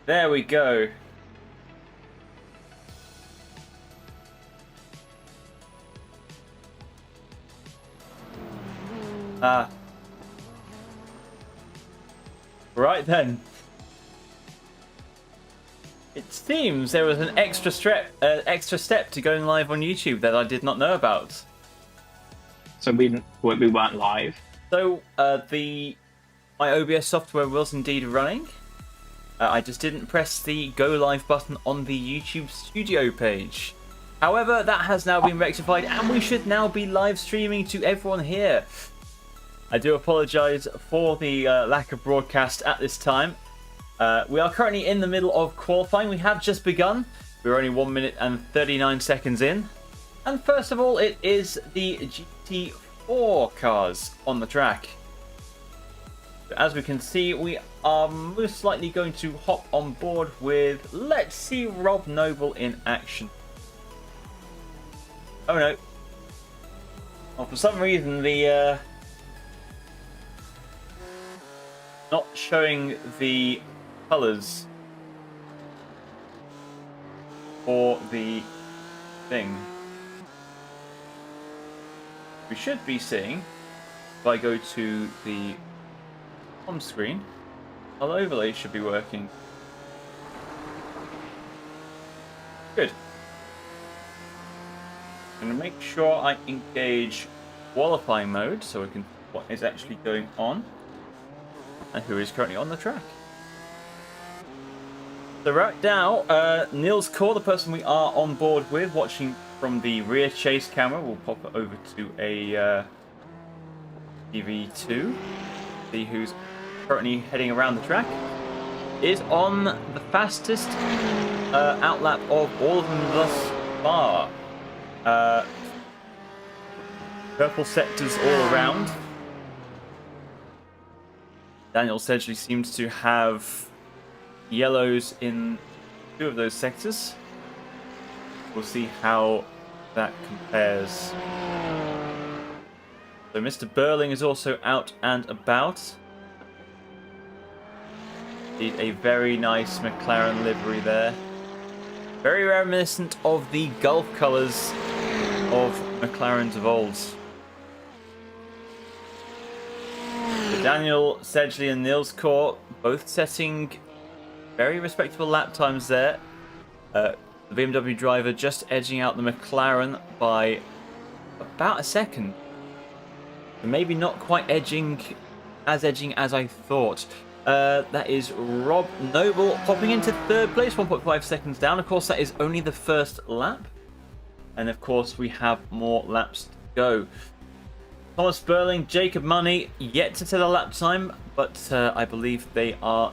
There we go. Right then. It seems there was an extra step to going live on YouTube that I did not know about. So we weren't live. So my OBS software was indeed running. I just didn't press the go live button on the YouTube studio page. However, that has now been rectified and we should now be live streaming to everyone here. I do apologise for the lack of broadcast at this time. We are currently in the middle of qualifying. We have just begun. We're only 1 minute and 39 seconds in. And first of all, it is the GT4 cars on the track. As we can see, we are most likely going to hop on board with, let's see, Rob Noble in action. Oh no. Well, for some reason, the not showing the colours for the thing. We should be seeing, if I go to the home screen, our overlay should be working. Good. I'm going to make sure I engage qualifying mode so we can see what is actually going on and who is currently on the track. So right now, Niels Core, the person we are on board with, watching from the rear chase camera, we'll pop it over to a TV2, see who's currently heading around the track, is on the fastest outlap of all of them thus far. Purple sectors all around. Daniel Sedgley seems to have yellows in 2 of those sectors. We'll see how that compares. So Mr. Burling is also out and about. Indeed, a very nice McLaren livery there. Very reminiscent of the Gulf colours of McLarens of old. So Daniel Sedgley and Niels Core both setting very respectable lap times there. The BMW driver just edging out the McLaren by about a second. So maybe not quite edging as I thought. That is Rob Noble popping into 3rd place, 1.5 seconds down. Of course, that is only the first lap. And of course, we have more laps to go. Thomas Burling, Jacob Money, yet to set a lap time, but I believe they are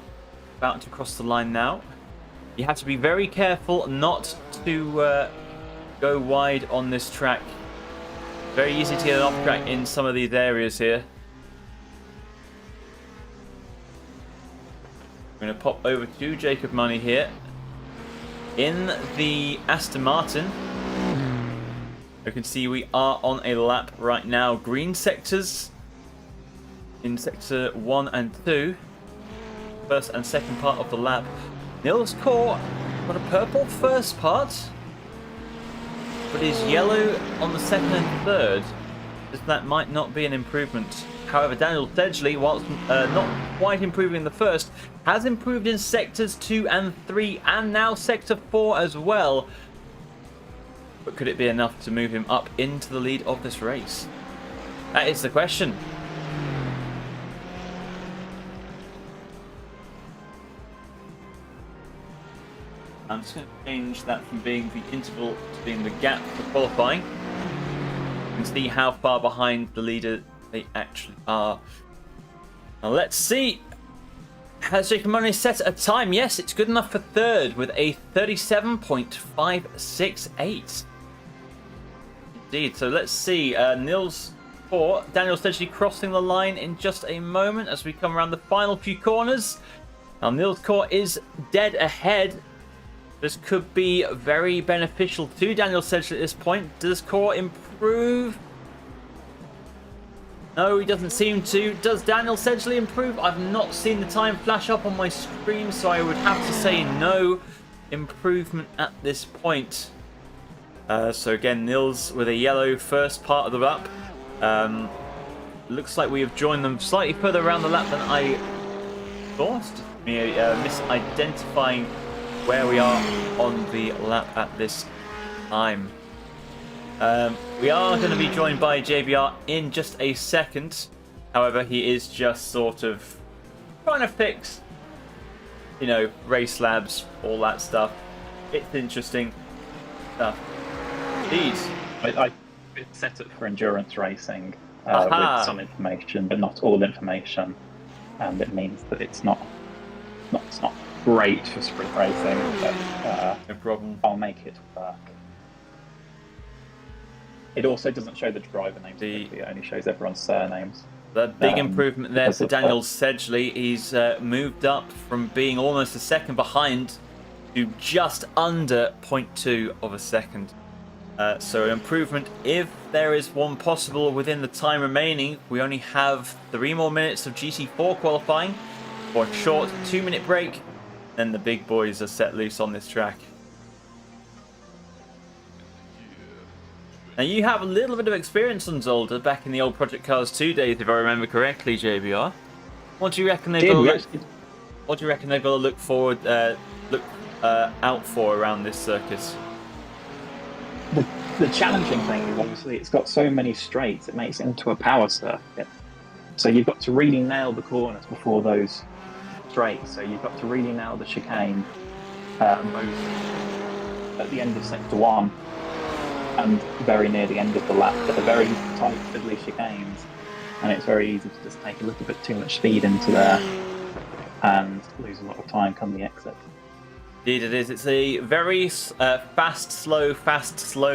about to cross the line now. You have to be very careful not to go wide on this track. Very easy to get an off track in some of these areas here. I'm going to pop over to Jacob Money here. In the Aston Martin, you can see we are on a lap right now. Green sectors in sector 1 and 2. First and second part of the lap. Niels Core got a purple first part, but is yellow on the second and third. That might not be an improvement. However, Daniel Sedgley, whilst not quite improving in the first, has improved in sectors 2 and 3 and now sector 4 as well. But could it be enough to move him up into the lead of this race? That is the question. I'm just going to change that from being the interval to being the gap for qualifying. You can see how far behind the leader they actually are. Now let's see. Has Jacob Money set a time? Yes, it's good enough for 3rd with a 37.568. Indeed. So let's see. Niels Core, Daniel Sedgley crossing the line in just a moment as we come around the final few corners. Now Niels Core is dead ahead. This could be very beneficial to Daniel Sedgley at this point. Does Core improve? No, he doesn't seem to. Does Daniel Sedgley improve? I've not seen the time flash up on my screen, so I would have to say no improvement at this point. So again, Nils with a yellow first part of the lap. Looks like we have joined them slightly further around the lap than I thought. Misidentifying where we are on the lap at this time. We are going to be joined by JBR in just a second. However, he is just sort of trying to fix, you know, race labs, all that stuff. It's interesting stuff. Indeed. It's set up for endurance racing with some information, but not all information, and it means that it's not great for sprint racing. But no problem. I'll make it work. It also doesn't show the driver names. It only shows everyone's surnames. The big improvement there for Daniel Sedgley. He's moved up from being almost a second behind to just under 0.2 of a second. So an improvement, if there is one possible within the time remaining. We only have 3 more minutes of GT4 qualifying for a short 2-minute break. Then the big boys are set loose on this track. Now you have a little bit of experience on Zolder back in the old Project Cars 2 days, if I remember correctly, JBR. What do you reckon they've got to look forward, out for around this circus? The challenging thing is obviously it's got so many straights, it makes it into a power circuit. So you've got to really nail the corners before those straights. So you've got to really nail the chicane, both at the end of sector 1 and very near the end of the lap. They're very tight, fiddly chicanes, and it's very easy to just take a little bit too much speed into there and lose a lot of time come the exit. Indeed it is. It's a very fast, slow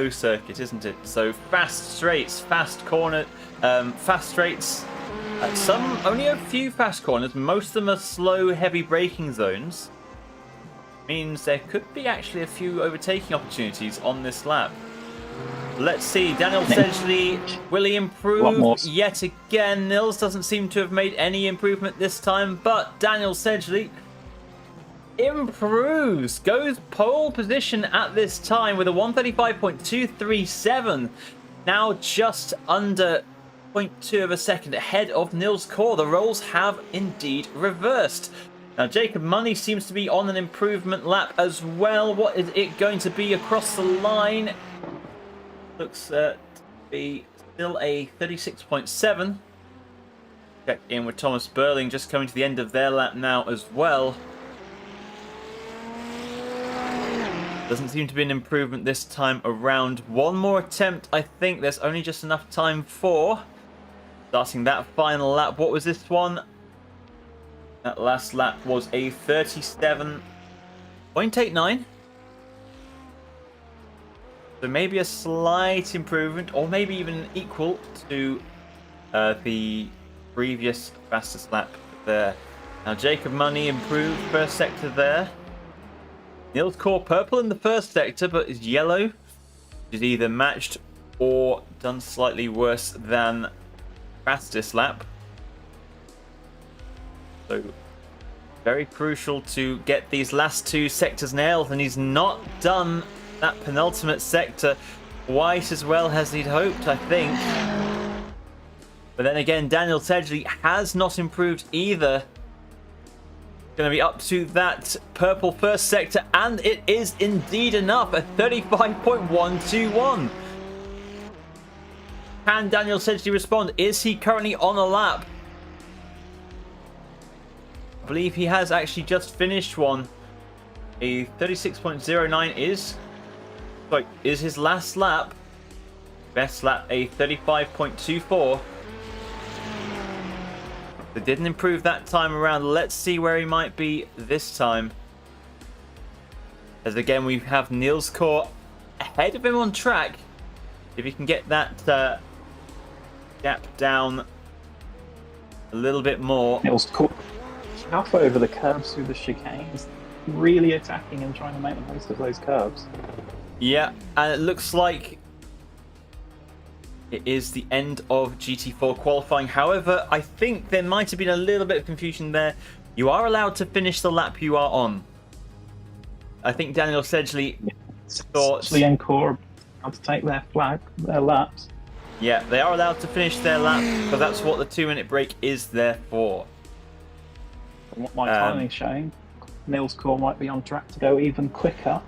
circuit, isn't it? So fast straights, fast corner, fast straights. Only a few fast corners. Most of them are slow, heavy braking zones. Means there could be actually a few overtaking opportunities on this lap. Let's see, Daniel Sedgley, will he improve yet again? Nils doesn't seem to have made any improvement this time, but Daniel Sedgley improves, goes pole position at this time with a 135.237, now just under 0.2 of a second ahead of Nils Core. The roles have indeed reversed. Now Jacob Money seems to be on an improvement lap as well. What is it going to be across the line? Looks to be still a 36.7. Check in with Thomas Burling, just coming to the end of their lap now as well. Doesn't seem to be an improvement this time around. One more attempt, I think there's only just enough time for. Starting that final lap. What was this one? That last lap was a 37.89. So maybe a slight improvement, or maybe even equal to the previous fastest lap there. Now Jacob Money improved first sector there. Nils Core purple in the first sector, but is yellow. Is either matched or done slightly worse than fastest lap. So very crucial to get these last 2 sectors nailed, and he's not done that penultimate sector quite as well as he'd hoped, I think. But then again, Daniel Sedgley has not improved either. Going to be up to that purple first sector, and it is indeed enough, a 35.121. Can Daniel Sedgley respond? Is he currently on a lap? I believe he has actually just finished one. A 36.09 is his last lap. Best lap, a 35.24. They didn't improve that time around. Let's see where he might be this time. As again, we have Nils Core ahead of him on track. If he can get that gap down a little bit more. Nils Core halfway over the curves through the chicanes, really attacking and trying to make the most of those curves. Yeah, and it looks like it is the end of GT4 qualifying. However, I think there might have been a little bit of confusion there. You are allowed to finish the lap you are on. I think Daniel Sedgley thought... Sedgley and Core have to take their laps. Yeah, they are allowed to finish their lap, but that's what the 2-minute break is there for. From what my timing is showing, Neil's Core might be on track to go even quicker.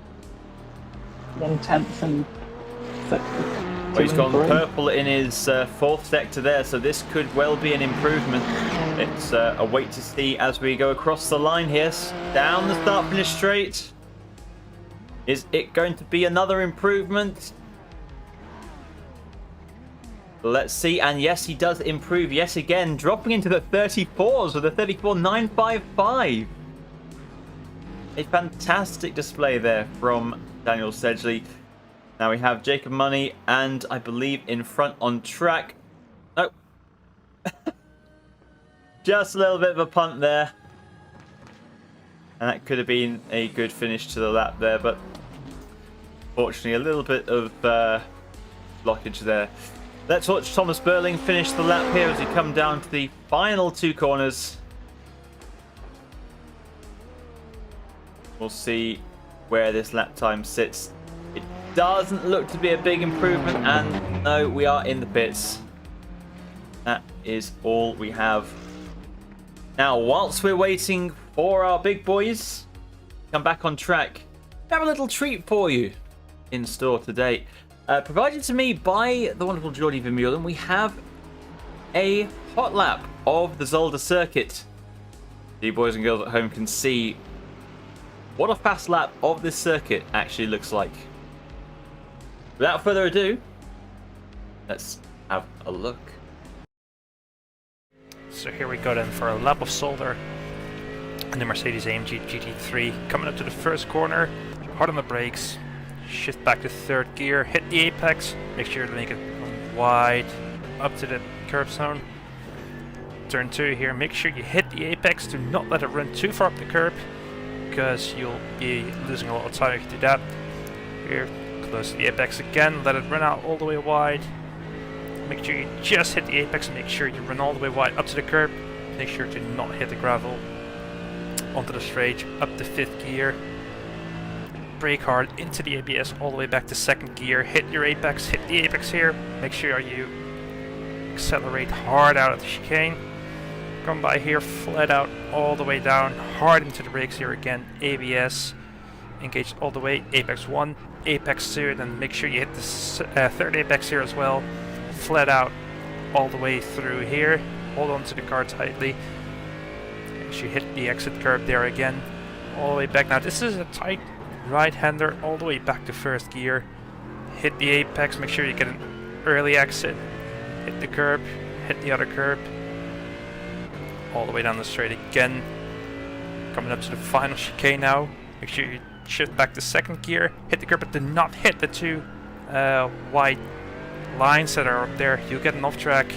1/10 and... Well, he's gone purple in his fourth sector there, so this could well be an improvement. It's a wait to see as we go across the line here. Down the start-finish straight. Is it going to be another improvement? Let's see. And yes, he does improve yet again, dropping into the 34s with a 34.955. A fantastic display there from Daniel Sedgley. Now we have Jacob Money and I believe in front on track. Oh. Just a little bit of a punt there. And that could have been a good finish to the lap there, but fortunately a little bit of blockage there. Let's watch Thomas Burling finish the lap here as we come down to the final two corners. We'll see where this lap time sits. It doesn't look to be a big improvement, and no, we are in the pits. That is all we have. Now, whilst we're waiting for our big boys to come back on track, we have a little treat for you in store today. Provided to me by the wonderful Jordi Vermeulen, we have a hot lap of the Zolder circuit. You boys and girls at home can see what a fast lap of this circuit actually looks like. Without further ado, let's have a look. So here we go then for a lap of Zolder and the Mercedes-AMG GT3. Coming up to the first corner, hard on the brakes, shift back to third gear, hit the apex, make sure to make it run wide up to the curb zone. Turn 2 here, make sure you hit the apex, do not let it run too far up the curb because you'll be losing a lot of time if you do that. Here, close to the apex again, let it run out all the way wide. Make sure you just hit the apex and make sure you run all the way wide up to the curb. Make sure to not hit the gravel. Onto the straight, up to 5th gear. Brake hard into the ABS all the way back to 2nd gear. Hit your apex, hit the apex here. Make sure you accelerate hard out of the chicane. Come by here, flat out all the way down, hard into the brakes here again. ABS, engaged all the way. Apex 1, apex 2, and then make sure you hit the 3rd apex here as well. Flat out all the way through here. Hold on to the car tightly. As you hit the exit curb there again, all the way back. Now this is a tight right-hander all the way back to 1st gear. Hit the apex, make sure you get an early exit. Hit the curb, hit the other curb. All the way down the straight again. Coming up to the final chicane now. Make sure you shift back to 2nd gear. Hit the curb, but do not hit the two white lines that are up there. You'll get an off track.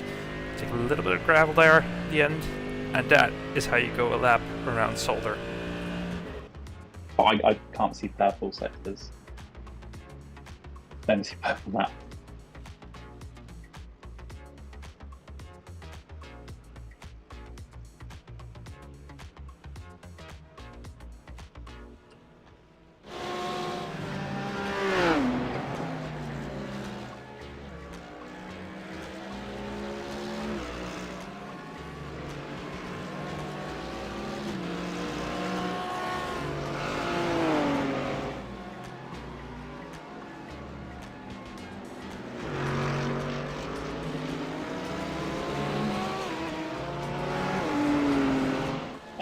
Take a little bit of gravel there at the end. And that is how you go a lap around Zolder. Oh, I can't see purple sectors. Don't see purple lap.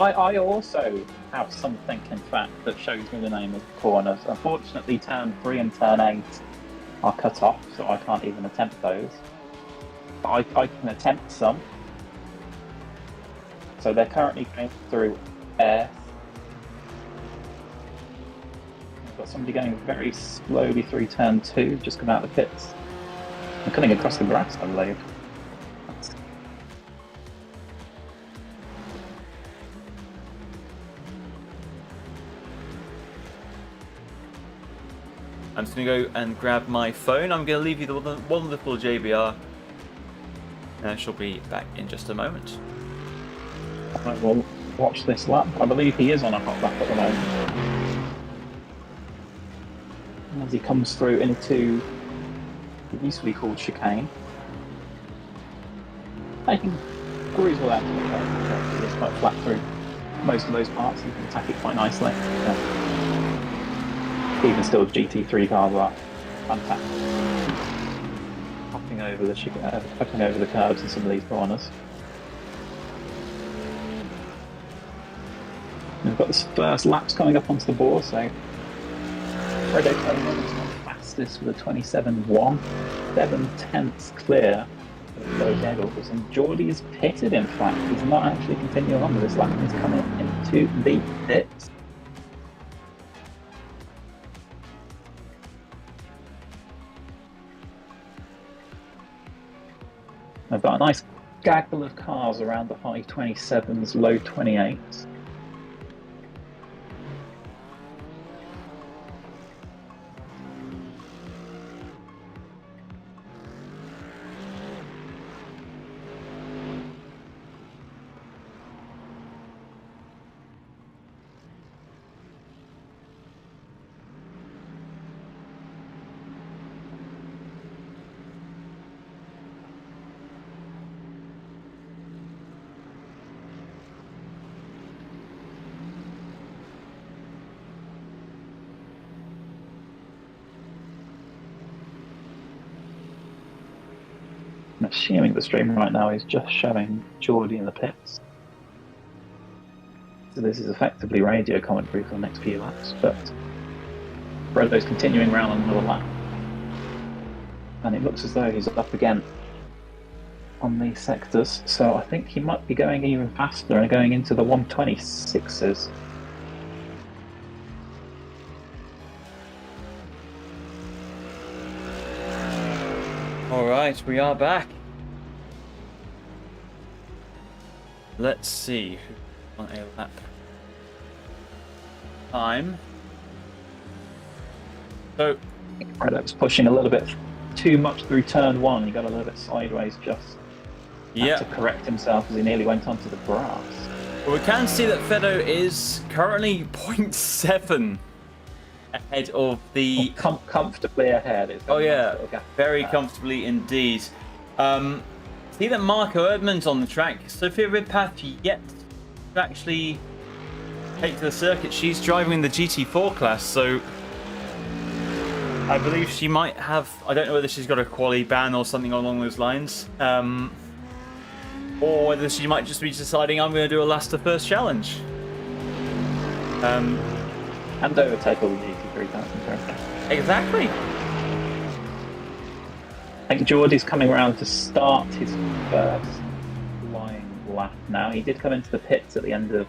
I also have something, in fact, that shows me the name of the corners. Unfortunately, turn 3 and turn 8 are cut off, so I can't even attempt those. But I can attempt some. So they're currently going through air. I've got somebody going very slowly through turn 2, just come out of the pits. I'm cutting across the grass, I believe. I'm just going to go and grab my phone. I'm going to leave you the wonderful JBR She'll be back in just a moment. Right, we'll watch this lap. I believe he is on a hot lap at the moment. As he comes through into what used to be called chicane. Taking cruise without the curve. It's quite flat through most of those parts. You can attack it quite nicely. Even still, GT3 cars are fantastic. Hopping over the curves in some of these corners. We've got the first laps coming up onto the board, so Fredo Coleman is not fastest with a 27.1, 7/10 clear of those Eagles, and Geordie is pitted. In fact, he's not actually continuing on with this lap. He's coming into the pits. I've got a nice gaggle of cars around the high 27s, low 28s. I'm assuming the stream right now is just showing Geordie in the pits. So this is effectively radio commentary for the next few laps, but Fredo's continuing round on another lap. And it looks as though he's up again on these sectors, so I think he might be going even faster and going into the 126s. Alright, we are back. Let's see who's on a lap time. So, Fredo's pushing a little bit too much through turn one. He got a little bit sideways just had to correct himself as he nearly went onto the grass. Well, we can see that Fredo is currently 0.7 ahead of the... comfortably ahead. It's very comfortably indeed. See that Marco Erdmann's on the track. Sophia Ridpath yet to actually take to the circuit. She's driving in the GT4 class, so I believe she might have... I don't know whether she's got a quali ban or something along those lines. Or whether she might just be deciding, I'm going to do a last to first challenge. And overtake all the GT3 cars in turn. Exactly. I think Geordie's coming around to start his first flying lap now. He did come into the pits at the end of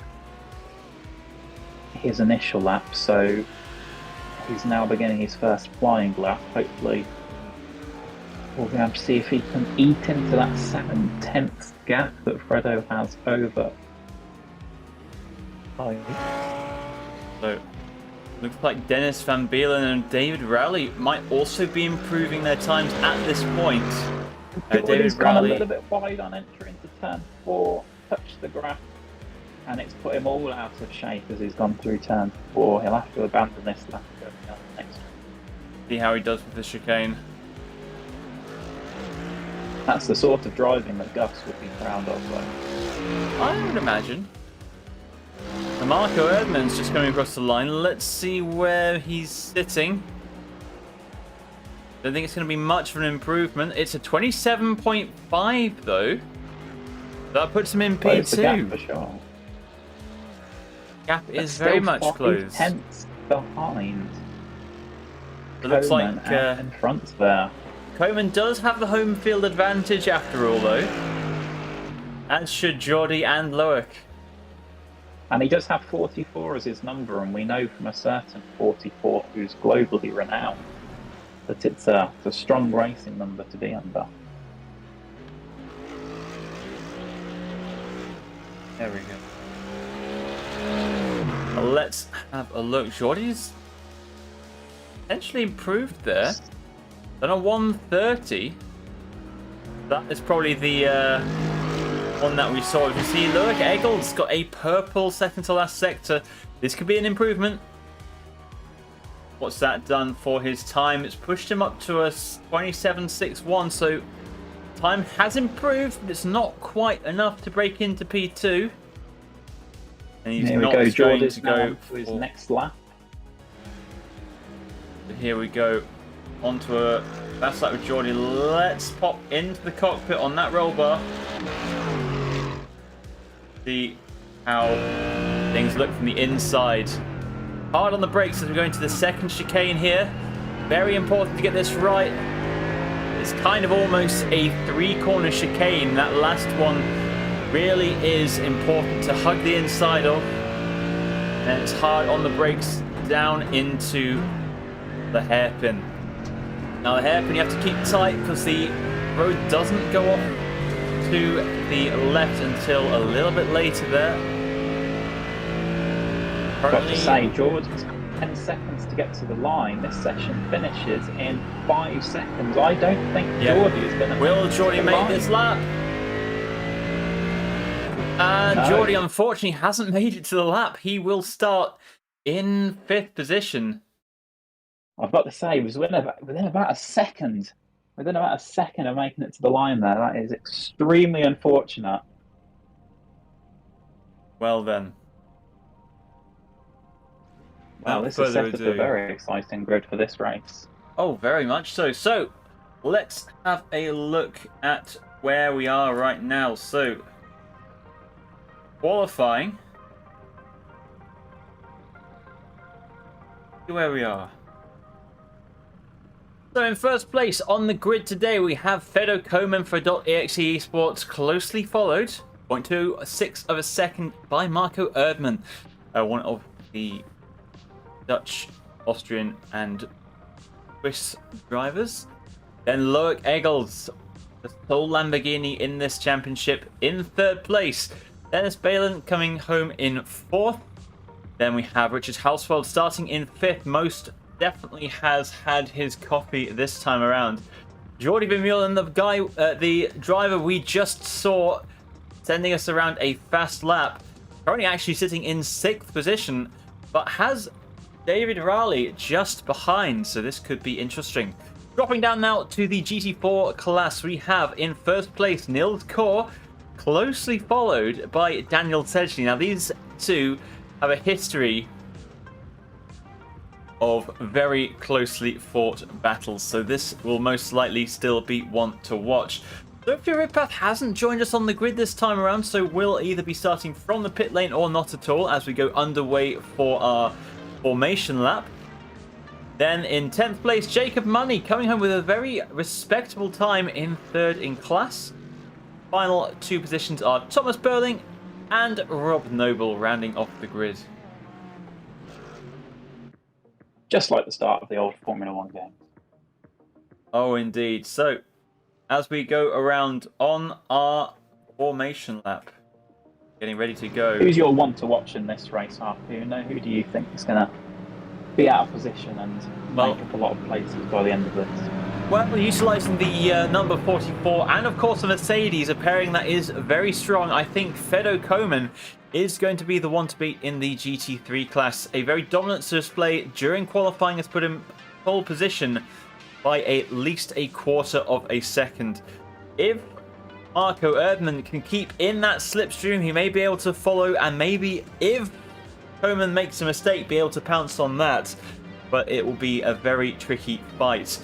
his initial lap, so he's now beginning his first flying lap. Hopefully we'll be able to see if he can eat into that 7/10 gap that Fredo has over. So, looks like Dennis Van Beelen and David Rowley might also be improving their times at this point. David gone a little bit wide on entry into turn 4, touched the grass, and it's put him all out of shape as he's gone through turn 4. He'll have to abandon this lap and go down the next one. See how he does with the chicane. That's the sort of driving that Gus would be proud of, though. I would imagine. And Marco Erdmann's just coming across the line. Let's see where he's sitting. Don't think it's going to be much of an improvement. It's a 27.5 though. That puts him in P2. Gap for sure. Gap is very much closed. 10ths behind. It looks like in front there. Coleman does have the home field advantage after all though. As should Geordie and Loic. And he does have 44 as his number, and we know from a certain 44 who's globally renowned that it's a strong racing number to be under. There we go. Let's have a look. Geordie's potentially improved there. Done a 130. That is probably the one that we saw. If you see, look, Eggel's got a purple second to last sector. This could be an improvement. What's that done for his time? It's pushed him up to a 27.61, so time has improved, but it's not quite enough to break into P2. And he's Here we not go, going Jordan's to go to his for... next lap. Here we go, onto a fast lap with Geordie. Let's pop into the cockpit on that roll bar. See how things look from the inside. Hard on the brakes as we go into the second chicane here. Very important to get this right. It's kind of almost a three-corner chicane. That last one really is important to hug the inside of. And it's hard on the brakes down into the hairpin. Now the hairpin you have to keep tight because the road doesn't go off to the left until a little bit later there. Got to say, Jordan's 10 seconds to get to the line. This session finishes in 5 seconds. I don't think Geordie is going to. Will Geordie make this lap? No. Geordie unfortunately hasn't made it to the lap. He will start in 5th position. I've got to say, it was within about a second. Within about a second of making it to the line there. That is extremely unfortunate. Well then. Wow, this is set up a very exciting grid for this race. Oh, very much so. So, let's have a look at where we are right now. So, qualifying. See where we are. So in first place on the grid today, we have Fedo Komen for .exe Esports, closely followed, 0.26 of a second, by Marco Erdmann, one of the Dutch, Austrian and Swiss drivers. Then Loic Eggels, the sole Lamborghini in this championship, in 3rd place. Dennis Balin coming home in 4th. Then we have Richard Hausfeld starting in 5th. Most definitely has had his coffee this time around. Jordi Vermeulen, the driver we just saw sending us around a fast lap, currently actually sitting in 6th position, but has David Raleigh just behind, so this could be interesting. Dropping down now to the GT4 class, we have in 1st place Nils Kaur, closely followed by Daniel Sedgley. Now these two have a history of very closely fought battles, so this will most likely still be one to watch. Sophia Ridpath hasn't joined us on the grid this time around, so we'll either be starting from the pit lane or not at all as we go underway for our formation lap. Then in 10th place, Jacob Money coming home with a very respectable time in 3rd in class. Final 2 positions are Thomas Burling and Rob Noble rounding off the grid. Just like the start of the old Formula 1 game. Oh, indeed. So, as we go around on our formation lap, getting ready to go. Who's your one to watch in this race, Harpoon? Who do you think is going to be out of position and make up a lot of places by the end of this? Well, utilising the number 44 and, of course, the Mercedes, a pairing that is very strong. I think Fedo Komen is going to be the one to beat in the GT3 class. A very dominant display during qualifying has put him pole position by at least a quarter of a second. If Marco Erdmann can keep in that slipstream, he may be able to follow, and maybe if Komen makes a mistake, be able to pounce on that. But it will be a very tricky fight.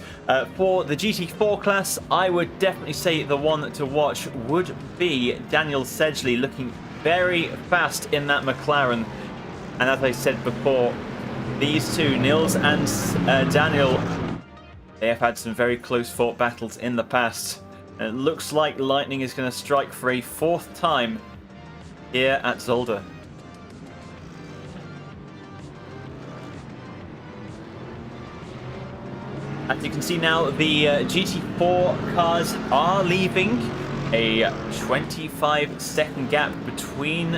For the GT4 class, I would definitely say the one to watch would be Daniel Sedgley, looking very fast in that McLaren. And as I said before, these two, Nils and Daniel, they have had some very close fought battles in the past. And it looks like lightning is going to strike for a 4th time here at Zolder. As you can see now, the GT4 cars are leaving. A 25-second gap between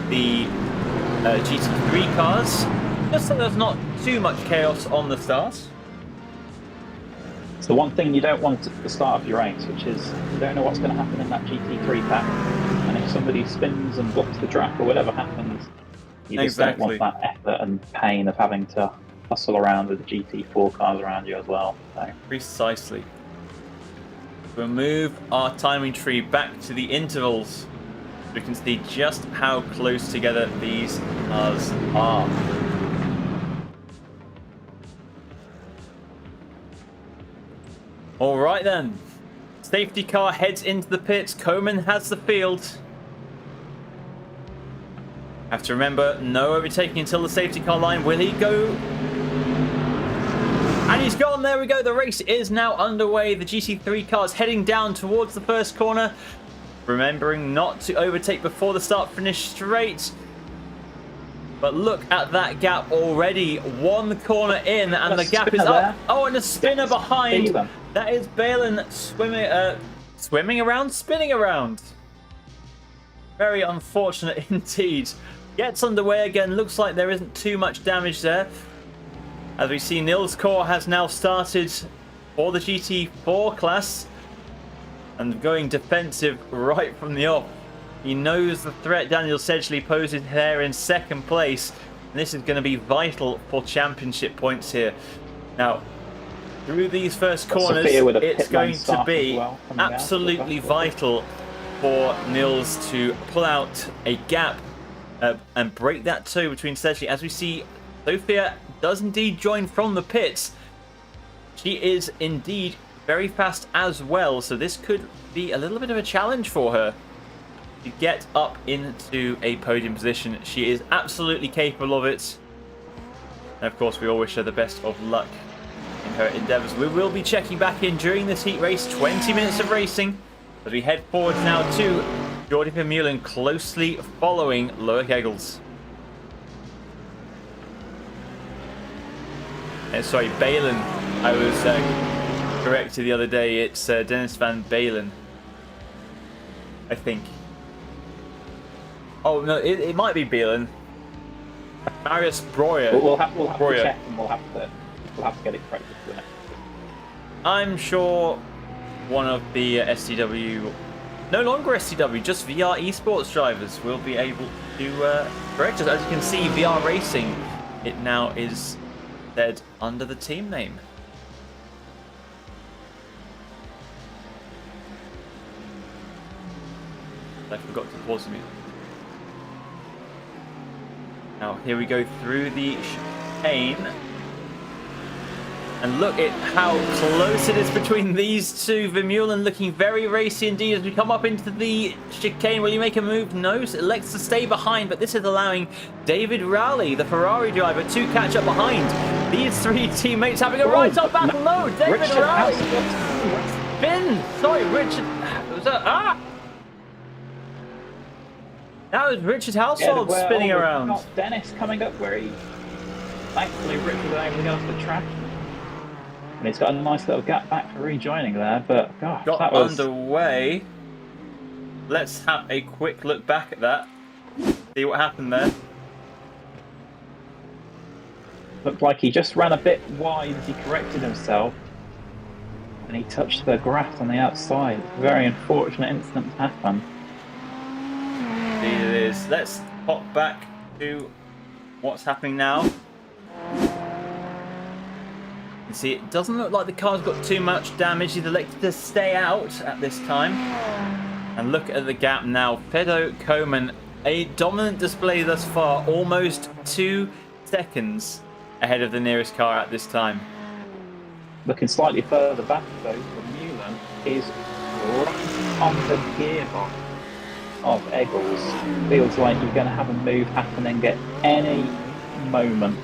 the GT3 cars. Just so there's not too much chaos on the start. It's the one thing you don't want at the start of your race, which is you don't know what's going to happen in that GT3 pack, and if somebody spins and blocks the track or whatever happens, you just don't want that effort and pain of having to hustle around with the GT4 cars around you as well. So. Precisely. We'll move our timing tree back to the intervals. We can see just how close together these cars are. All right then. Safety car heads into the pits. Coleman has the field. Have to remember, no overtaking until the safety car line. Will he go? And he's gone. There we go. The race is now underway. The GT3 car's heading down towards the first corner. Remembering not to overtake before the start-finish straight. But look at that gap already. One corner in, and the gap is up. Oh, and a spinner behind. That is Balin spinning around. Very unfortunate indeed. Gets underway again. Looks like there isn't too much damage there. As we see, Nils Core has now started for the GT4 class and going defensive right from the off. He knows the threat Daniel Sedgley poses there in second place. And this is going to be vital for championship points here. Now, through these first corners, it's going to be absolutely vital for Nils to pull out a gap and break that toe between Sedgley. As we see, Sophia does indeed join from the pits. She is indeed very fast as well, so this could be a little bit of a challenge for her to get up into a podium position. She is absolutely capable of it. And of course, we all wish her the best of luck in her endeavours. We will be checking back in during this heat race, 20 minutes of racing, as we head forward now to Jordi Vermeulen, closely following Loic Eggels. Sorry, Balin. I was corrected the other day. It's Dennis Van Balen, I think. Oh no, it might be Balin. Marius Breuer. We'll have to check, and we'll have to get it corrected for the next. I'm sure one of the SCW, no longer SCW, just VR esports drivers will be able to correct us. As you can see, VR Racing, it now is said under the team name. I forgot to pause me. Now here we go through the chicane. And look at how close it is between these two. Vermeulen looking very racy indeed as we come up into the chicane. Will you make a move? No, so elects to stay behind, but this is allowing David Rowley, the Ferrari driver, to catch up behind. These three teammates having a right-up battle. No, David Rowley. Spin. Sorry, Richard. Was that? That was Richard Household spinning around. Not Dennis coming up where he... Thankfully, Richard was able to get off the track. And he's got a nice little gap back for rejoining there, but gosh, got that was underway. Let's have a quick look back at that. See what happened there. Looked like he just ran a bit wide as he corrected himself. And he touched the grass on the outside. Very unfortunate incident to happen. Indeed it is. Let's pop back to what's happening now. You see, it doesn't look like the car's got too much damage. He's elected to stay out at this time. And look at the gap now. Fedor Koman, a dominant display thus far. Almost 2 seconds ahead of the nearest car at this time. Looking slightly further back though, Vermeulen is right on the gearbox of Eggels. Feels like you're going to have a move happening at any moment.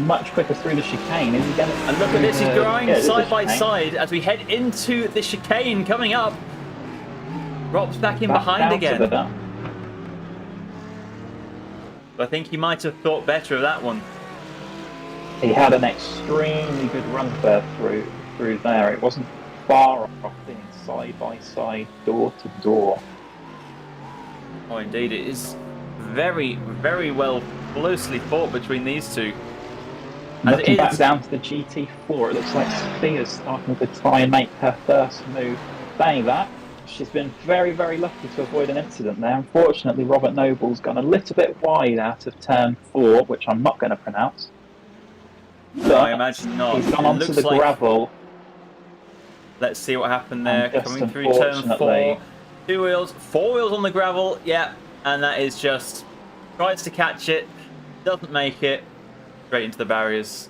Much quicker through the chicane. Is he going to? And look at this, he's going side by side as we head into the chicane coming up. Rob's back in behind again. I think he might have thought better of that one. He had an extremely good run there through there. It wasn't far off being side by side, door to door. Oh, indeed, it is very, very well closely fought between these two. As Looking it back is, down to the GT4, it looks like Sophia's starting to try and make her first move. Saying that, she's been very, very lucky to avoid an incident there. Unfortunately, Robert Noble's gone a little bit wide out of turn 4, which I'm not going to pronounce. no, I imagine not. He's gone It onto looks the like, gravel. let's see what happened there. Just Coming through turn 4. unfortunately- 2 wheels, 4 wheels on the gravel. Yeah, and that is just tries to catch it, doesn't make it, straight into the barriers.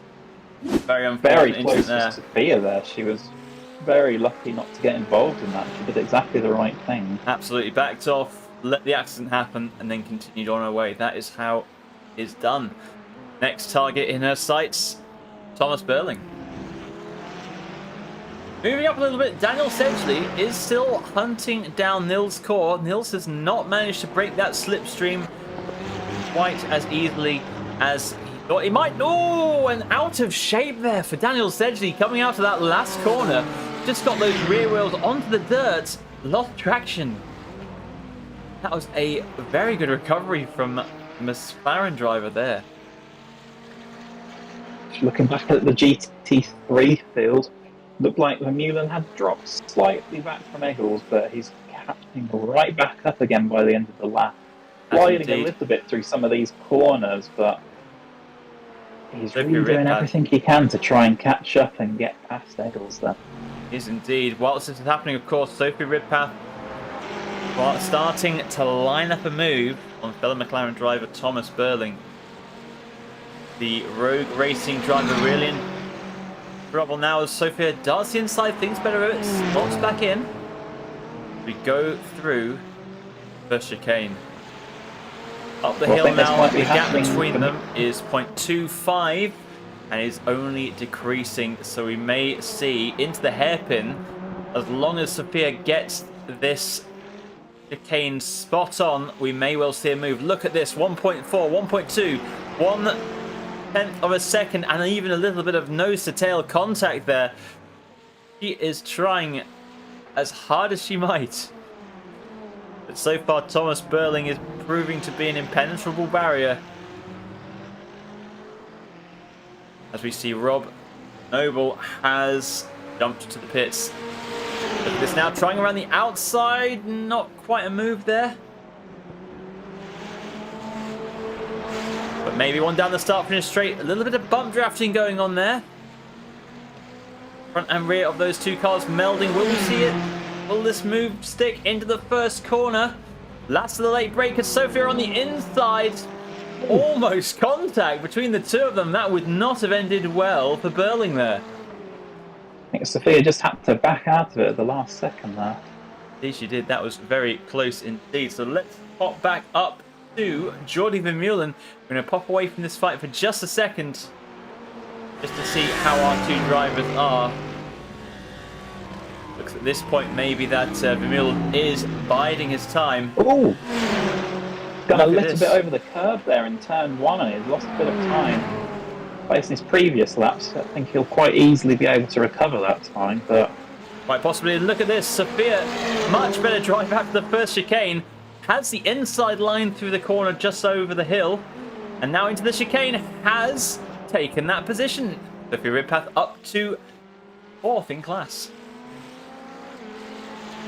Very unfortunate Very close incident to there. Sophia there. She was very lucky not to get involved in that. She did exactly the right thing. Absolutely backed off, let the accident happen, and then continued on her way. That is how it's done. Next target in her sights, Thomas Burling. Moving up a little bit, Daniel Sedgley is still hunting down Nils Core. Nils has not managed to break that slipstream quite as easily as he thought he might. Oh, and out of shape there for Daniel Sedgley coming out of that last corner. Just got those rear wheels onto the dirt, lost traction. That was a very good recovery from the McLaren driver there. Looking back at the GT3 field, looked like Vermeulen had dropped slightly back from Eggles, but he's catching right back up again by the end of the lap. Gliding a little bit through some of these corners, but he's really doing everything he can to try and catch up and get past Eggles there. Is indeed. Whilst this is happening, of course, Sophie Ridpath starting to line up a move on fellow McLaren driver Thomas Burling. The Rogue Racing driver really in trouble now as Sophia does the inside things better, it slots back in. We go through the chicane. Up the hill now, the gap between them is 0.25 and is only decreasing, so we may see into the hairpin as long as Sophia gets this chicane spot on. We may well see a move. Look at this, 1.4, 1.2, 1/10 of a second, and even a little bit of nose to tail contact there. She is trying as hard as she might, but so far Thomas Burling is proving to be an impenetrable barrier. As we see Rob Noble has jumped to the pits. Look at this now, trying around the outside, not quite a move there. But maybe one down the start finish straight. A little bit of bump drafting going on there. Front and rear of those two cars melding. Will we see it? Will this move stick into the first corner? Last of the late break as Sophia on the inside. Almost contact between the two of them. That would not have ended well for Burling there. I think Sophia just had to back out of it at the last second there. Indeed she did. That was very close indeed. So let's pop back up to Jordi Vermeulen. We're going to pop away from this fight for just a second, just to see how our two drivers are. Looks at this point maybe that Vermeulen is biding his time. Ooh! Got a little bit over the curb there in turn 1 and he's lost a bit of time. Based on his previous laps, I think he'll quite easily be able to recover that time, but... Quite possibly. Look at this. Sophia, much better drive after the first chicane. Has the inside line through the corner just over the hill. And now into the chicane. Has taken that position. Sophia Ridpath up to 4th in class.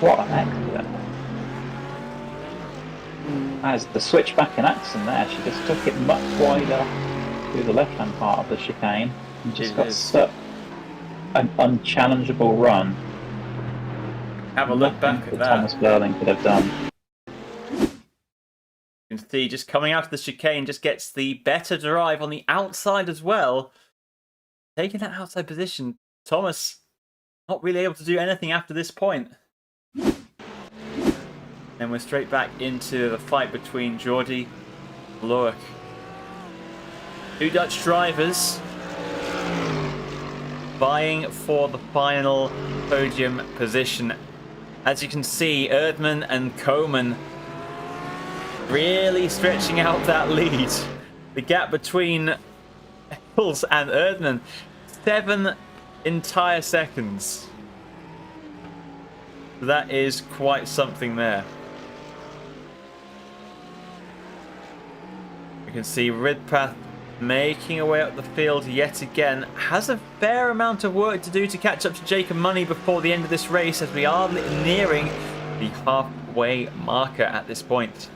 What an accident. As the switch back in action there, she just took it much wider through the left-hand part of the chicane and just got such an unchallengeable run. Have a look back at that. Thomas Burling could have done. You can see just coming out of the chicane, just gets the better drive on the outside as well. Taking that outside position, Thomas not really able to do anything after this point. And we're straight back into the fight between Jordi and Loic. Two Dutch drivers vying for the final podium position. As you can see, Erdmann and Koeman really stretching out that lead. The gap between Eccles and Erdmann, 7 entire seconds. That is quite something there. You can see Ridpath making her way up the field yet again. Has a fair amount of work to do to catch up to Jacob Money before the end of this race, as we are nearing the halfway marker at this point.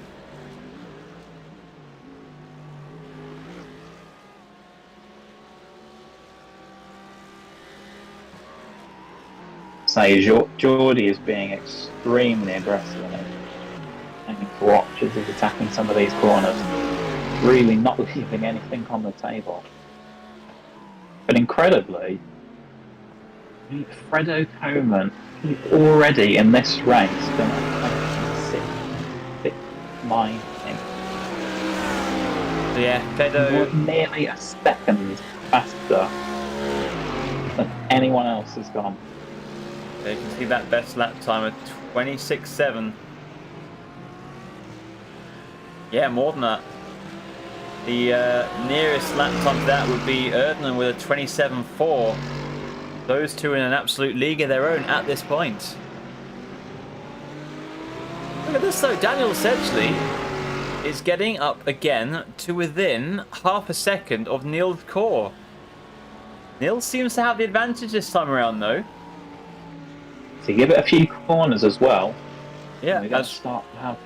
So Geordie is being extremely aggressive and aiming for options of attacking some of these corners, really not leaving anything on the table. But incredibly, Fredo Coleman, he's already in this race done a 26.9. Yeah, Fredo Nearly a second faster than anyone else has gone. You can see that best lap time of 26.7. Yeah, more than that. The nearest lap time to that would be Erdman with a 27.4. Those two in an absolute league of their own at this point. Look at this though, Daniel Sedgley is getting up again to within half a second of Niels Kor. Niels seems to have the advantage this time around though. To give it a few corners as well. Yeah, we're going to start to have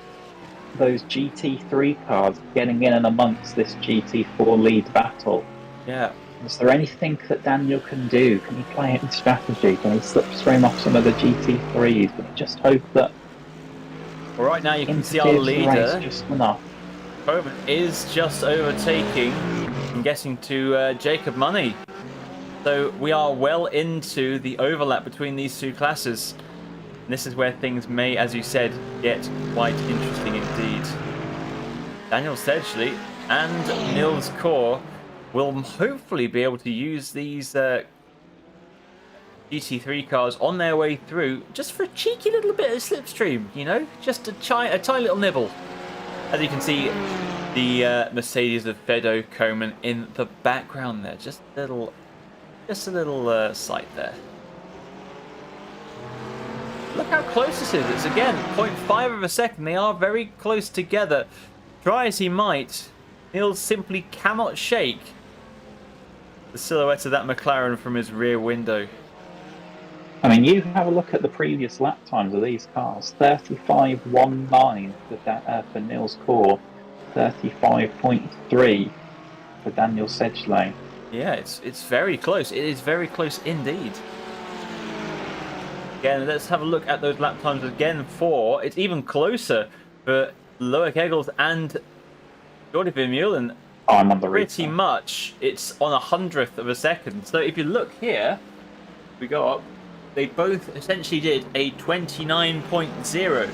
those GT3 cars getting in and amongst this GT4 lead battle. Yeah. Is there anything that Daniel can do? Can he play in strategy? Can he slipstream off some of the GT3s? But just hope that. Well, right now you can see our leader just enough. Coleman is just overtaking and getting to Jacob Money. So we are well into the overlap between these two classes. And this is where things may, as you said, get quite interesting indeed. Daniel Sedgley and Niels Kor will hopefully be able to use these GT3 cars on their way through just for a cheeky little bit of slipstream, you know? Just a tiny little nibble. As you can see, the Mercedes of Fredo Coleman in the background there. Just a little sight there. Look how close this is. It's again 0.5 of a second. They are very close together. Try as he might, Niels simply cannot shake the silhouette of that McLaren from his rear window. I mean, you have a look at the previous lap times of these cars. 35.19 for Niels Kor, 35.3 for Daniel Sedgley. Yeah, it's very close. It is very close indeed. Again, let's have a look at those lap times again for... It's even closer for Loic Eggels and Jordi Vermeulen. Oh, I'm on the Pretty much, it's on 100th of a second. So if you look here, we go up, they both essentially did a 29.0.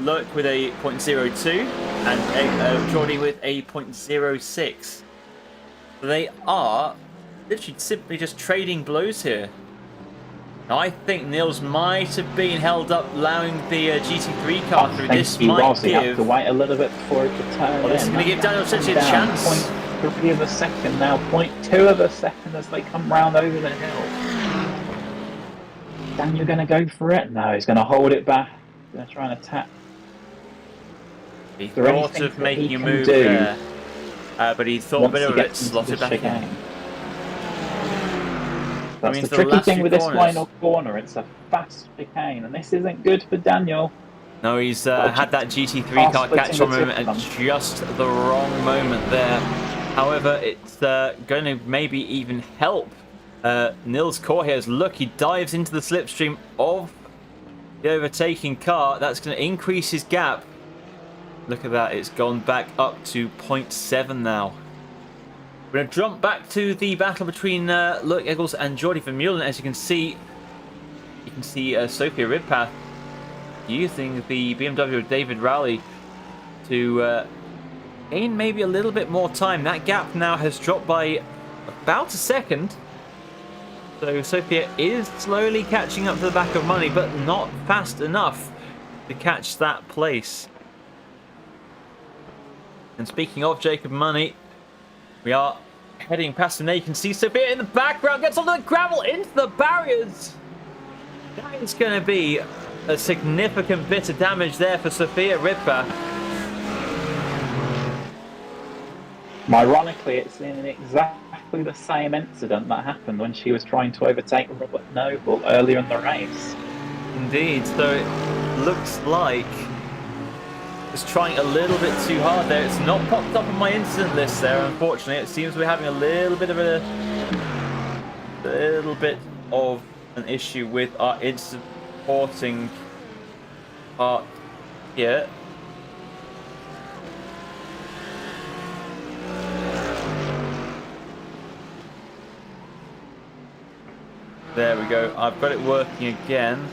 Loic with a 0.02 and Jordi with a 0.06. They are literally simply just trading blows here. Now, I think Niels might have been held up allowing the GT3 car through. This might give... have to wait a little bit before it could turn. Well, this is going to give Daniel Sedgley a chance. 0.3 of a second now, 0.2 of a second as they come round over the hill. Daniel going to go for it? No, he's going to hold it back. He's going to try and attack. He thought of making a move there, but he thought a bit of it, slotted back in. That's the tricky thing with this final corner. It's a fast chicane, and this isn't good for Daniel. No, he's had that GT3 car catch on him at just the wrong moment there. However, it's going to maybe even help Niels Kor here. Look, he dives into the slipstream of the overtaking car. That's going to increase his gap. Look at that. It's gone back up to 0.7 now. We're going to jump back to the battle between Loic Eggels and Jordi Vermeulen. As you can see Sophia Ridpath using the BMW of David Rowley to gain maybe a little bit more time. That gap now has dropped by about a second. So Sophia is slowly catching up to the back of Money, but not fast enough to catch that place. And speaking of Jacob Money, we are heading past him now. You can see Sophia in the background, gets on the gravel into the barriers. That is going to be a significant bit of damage there for Sophia Ridpath. Ironically, it's in exactly the same incident that happened when she was trying to overtake Robert Noble earlier in the race. Indeed, so it looks like it's trying a little bit too hard there. It's not popped up on my incident list there, unfortunately. It seems we're having a little bit of an issue with our incident reporting part here. There we go. I've got it working again.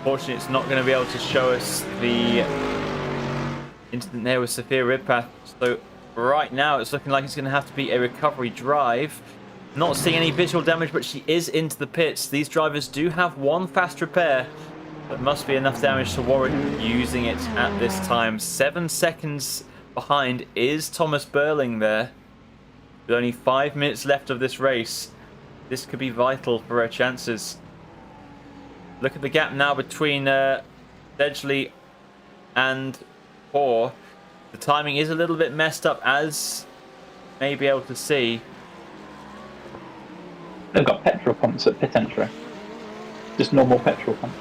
Fortunately, it's not going to be able to show us the incident there with Sophia Ridpath. So right now, it's looking like it's going to have to be a recovery drive. Not seeing any visual damage, but she is into the pits. These drivers do have one fast repair, but must be enough damage to warrant using it at this time. 7 seconds behind is Thomas Burling there. With only 5 minutes left of this race, this could be vital for her chances. Look at the gap now between Sedgley and Hoare. The timing is a little bit messed up, as you may be able to see. They've got petrol pumps at pit entry. Just normal petrol pumps.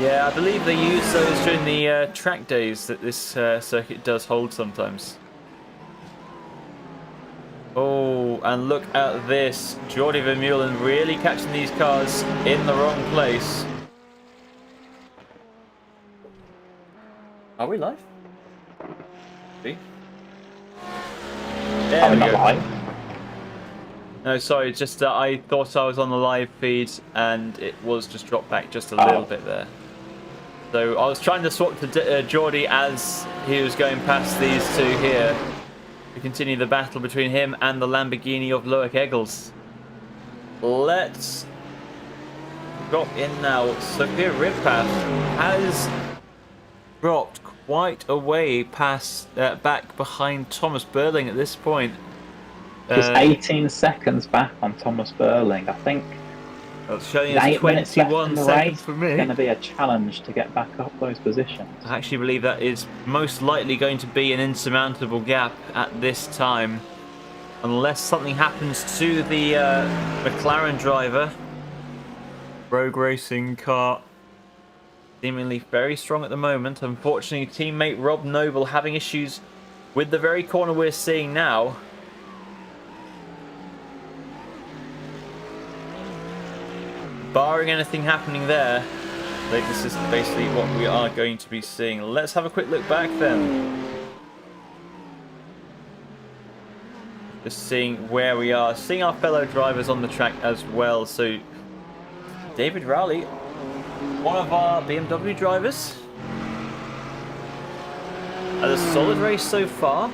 Yeah, I believe they use those during the track days that this circuit does hold sometimes. Oh, and look at this. Jordi Vermeulen really catching these cars in the wrong place. Are we live? See? There we go. Live. No, sorry, just I thought I was on the live feed and it was just dropped back just a little bit there. So I was trying to swap to Jordi as he was going past these two here to continue the battle between him and the Lamborghini of Loic Eggles. Let's drop in now. Sophia Ridpath has dropped quite a way past back behind Thomas Burling at this point. Just 18 seconds back on Thomas Burling. I think it's showing us 21 seconds for me. It's going to be a challenge to get back up those positions. I actually believe that is most likely going to be an insurmountable gap at this time, unless something happens to the McLaren driver. Rogue Racing car seemingly very strong at the moment. Unfortunately, teammate Rob Noble having issues with the very corner we're seeing now. Barring anything happening there, I think this is basically what we are going to be seeing. Let's have a quick look back then. Just seeing where we are. Seeing our fellow drivers on the track as well. So, David Rowley, one of our BMW drivers. Had a solid race so far.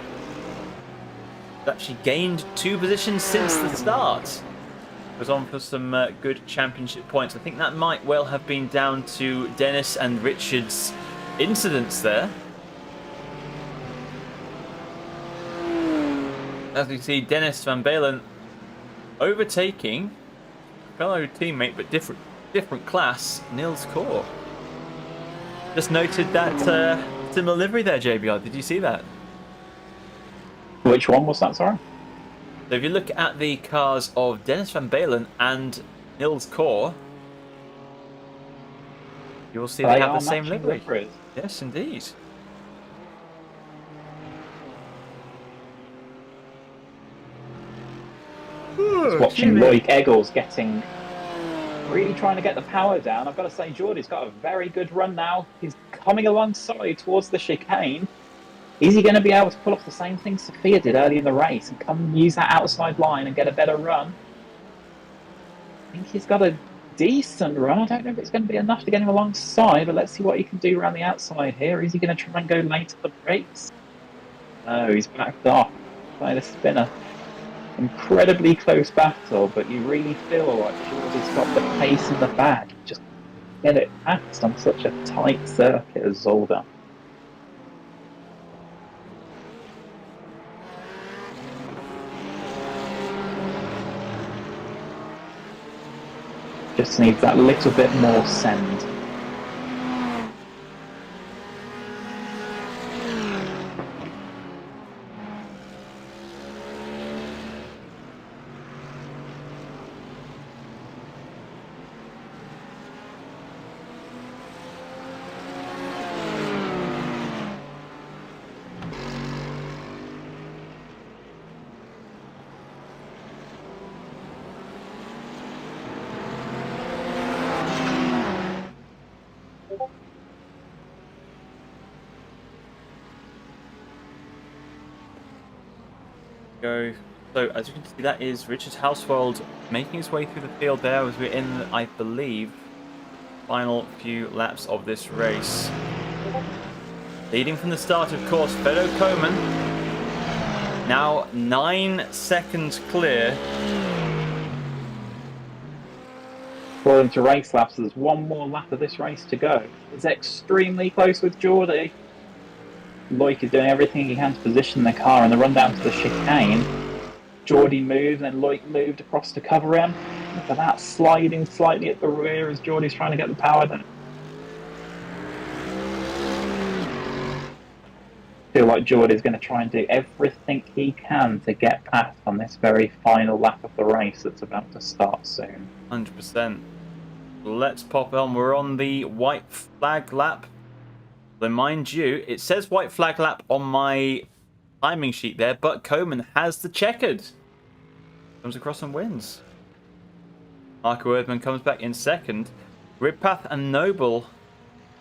Actually gained 2 positions since the start. Was on for some good championship points. I think that might well have been down to Dennis and Richard's incidents there. As we see, Dennis Van Balen overtaking fellow teammate, but different class, Niels Kaur. Just noted that similar livery there, JBR. Did you see that? Which one was that, sorry? So if you look at the cars of Dennis Van Balen and Niels Kaur, you will see they have the same livery. Yes, indeed. Just watching Loic Eggles really trying to get the power down. I've got to say, Jordy's got a very good run now. He's coming alongside towards the chicane. Is he going to be able to pull off the same thing Sophia did early in the race and come and use that outside line and get a better run? I think he's got a decent run. I don't know if it's going to be enough to get him alongside, but let's see what he can do around the outside here. Is he going to try and go late to the brakes? No, he's backed off by the spinner. Incredibly close battle, but you really feel like Jordy's got the pace in the bag. Just get it past on such a tight circuit as Zolder. Just needs that little bit more send. go. So as you can see, that is Richard Hauswald making his way through the field there as we're in, I believe, final few laps of this race. Leading from the start, of course, Fedor Koman. Now 9 seconds clear. According to race laps, there's one more lap of this race to go. It's extremely close with Geordie. Loic is doing everything he can to position the car in the run down to the chicane. Geordie moved, then Loic moved across to cover him. Look at that, sliding slightly at the rear as Geordie's trying to get the power down. Feel like Geordie's going to try and do everything he can to get past on this very final lap of the race that's about to start soon. 100%. Let's pop on. We're on the white flag lap. Though mind you, it says white flag lap on my timing sheet there, but Koman has the checkered. Comes across and wins. Marco Erdmann comes back in second. Gridpath and Noble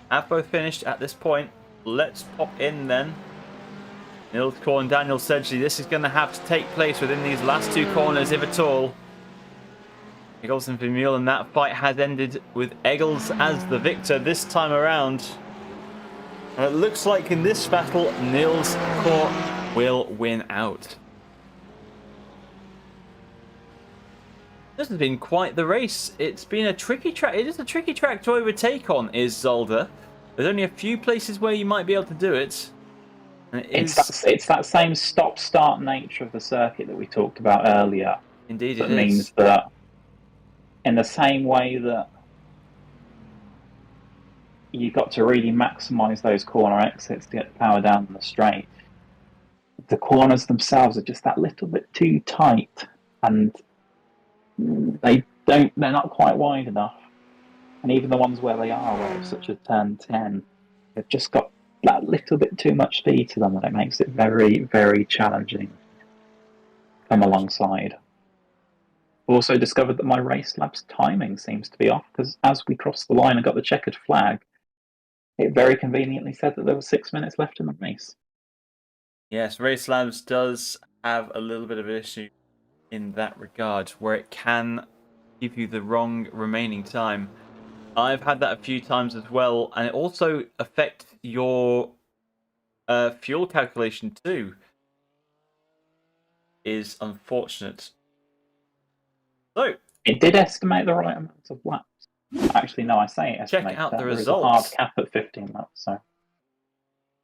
have both finished at this point. Let's pop in then. Nils Kor and Daniel Sedgley. This is going to have to take place within these last 2 corners, if at all. Eggles and Vermeulen, that fight has ended with Eggles as the victor this time around. And it looks like in this battle, Nils Kor will win out. This has been quite the race. It's been a tricky track. It is a tricky track to overtake on, is Zolder. There's only a few places where you might be able to do it. And it's that same stop-start nature of the circuit that we talked about earlier. Indeed, that means that in the same way that you've got to really maximise those corner exits to get the power down the straight, the corners themselves are just that little bit too tight, and they're not quite wide enough. And even the ones where they are, where such as turn 10, they've just got that little bit too much speed to them, and it makes it very, very challenging to come alongside. Also discovered that my race lab's timing seems to be off, because as we crossed the line and got the checkered flag, it very conveniently said that there was 6 minutes left in the race. Yes, Race Labs does have a little bit of an issue in that regard, where it can give you the wrong remaining time. I've had that a few times as well, and it also affects your fuel calculation too. Is unfortunate. So it did estimate the right amount of laps. Actually, no, I say it estimates. Check out the results. results. There is a hard cap at 15 laps. So,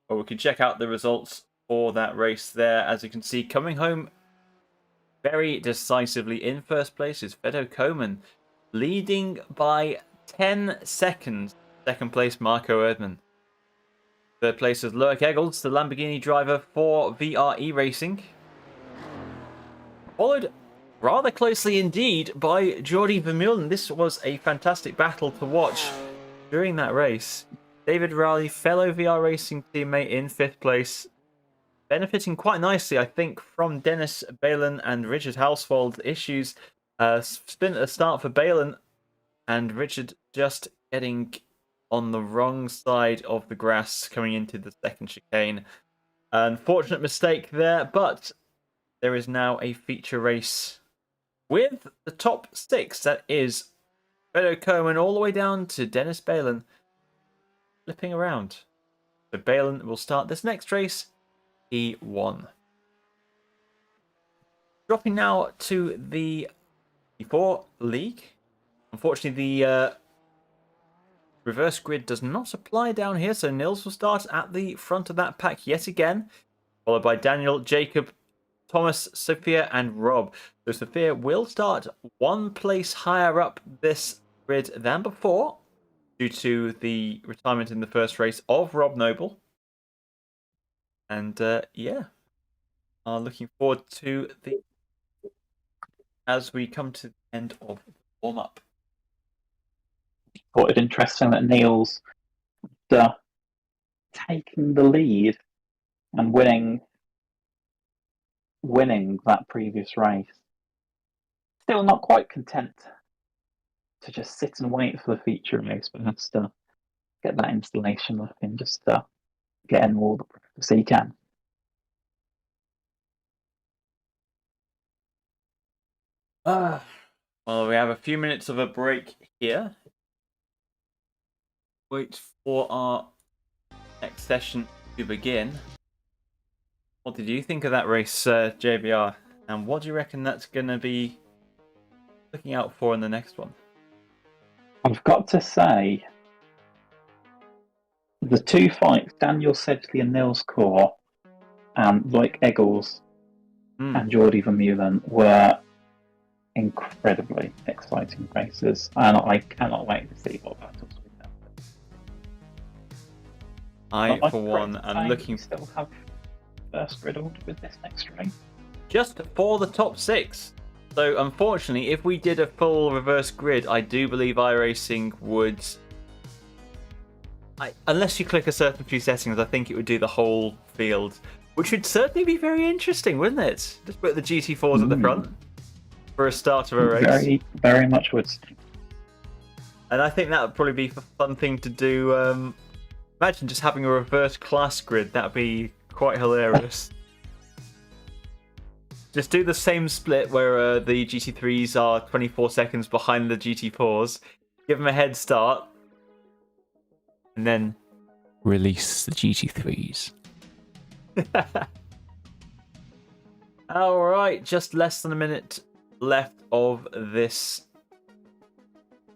well, we can check out the results for that race there. As you can see, coming home very decisively in first place is Fedor Koman, leading by 10 seconds. Second place, Marco Erdmann. Third place is Loic Eggles, the Lamborghini driver for VRE Racing. Followed rather closely indeed by Geordie Vermeulen. This was a fantastic battle to watch during that race. David Rowley, fellow VR Racing teammate, in 5th place. Benefiting quite nicely, I think, from Dennis Balin and Richard Hauswald issues. Spin at the start for Balin, and Richard just getting on the wrong side of the grass coming into the second chicane. Unfortunate mistake there, but there is now a feature race with the top 6. That is Fedor Koman all the way down to Dennis Balin flipping around. So Balin will start this next race. He won. Dropping now to the P4 League. Unfortunately, the reverse grid does not apply down here, so Nils will start at the front of that pack yet again, followed by Daniel, Jacob, Thomas, Sophia, and Rob. So Sophia will start 1 place higher up this grid than before, due to the retirement in the first race of Rob Noble. And yeah, looking forward to the as we come to the end of the warm-up. thought it interesting that Niels, taking the lead and winning that previous race, still not quite content to just sit and wait for the feature race, but has to get that installation looking, just get in all the practice he can. Well, we have a few minutes of a break here. Wait for our next session to begin. What did you think of that race, JBR? And what do you reckon that's going to be looking out for in the next one? I've got to say, the two fights, Daniel Sedgley and Nils Core, and Loic Eggles and Jordi Vermeulen, were incredibly exciting races, and I cannot wait to see what battles we have. I, for one, am looking... still have first grid order with this next race. Just for the top 6. So, unfortunately, if we did a full reverse grid, I do believe iRacing would... unless you click a certain few settings, I think it would do the whole field, which would certainly be very interesting, wouldn't it? Just put the GT4s at the front for a start of a race. Very, very much would. And I think that would probably be a fun thing to do. Imagine just having a reverse class grid. That would be quite hilarious. Just do the same split where the GT3s are 24 seconds behind the GT4s. Give them a head start. And then release the GT3s. Alright, just less than a minute left of this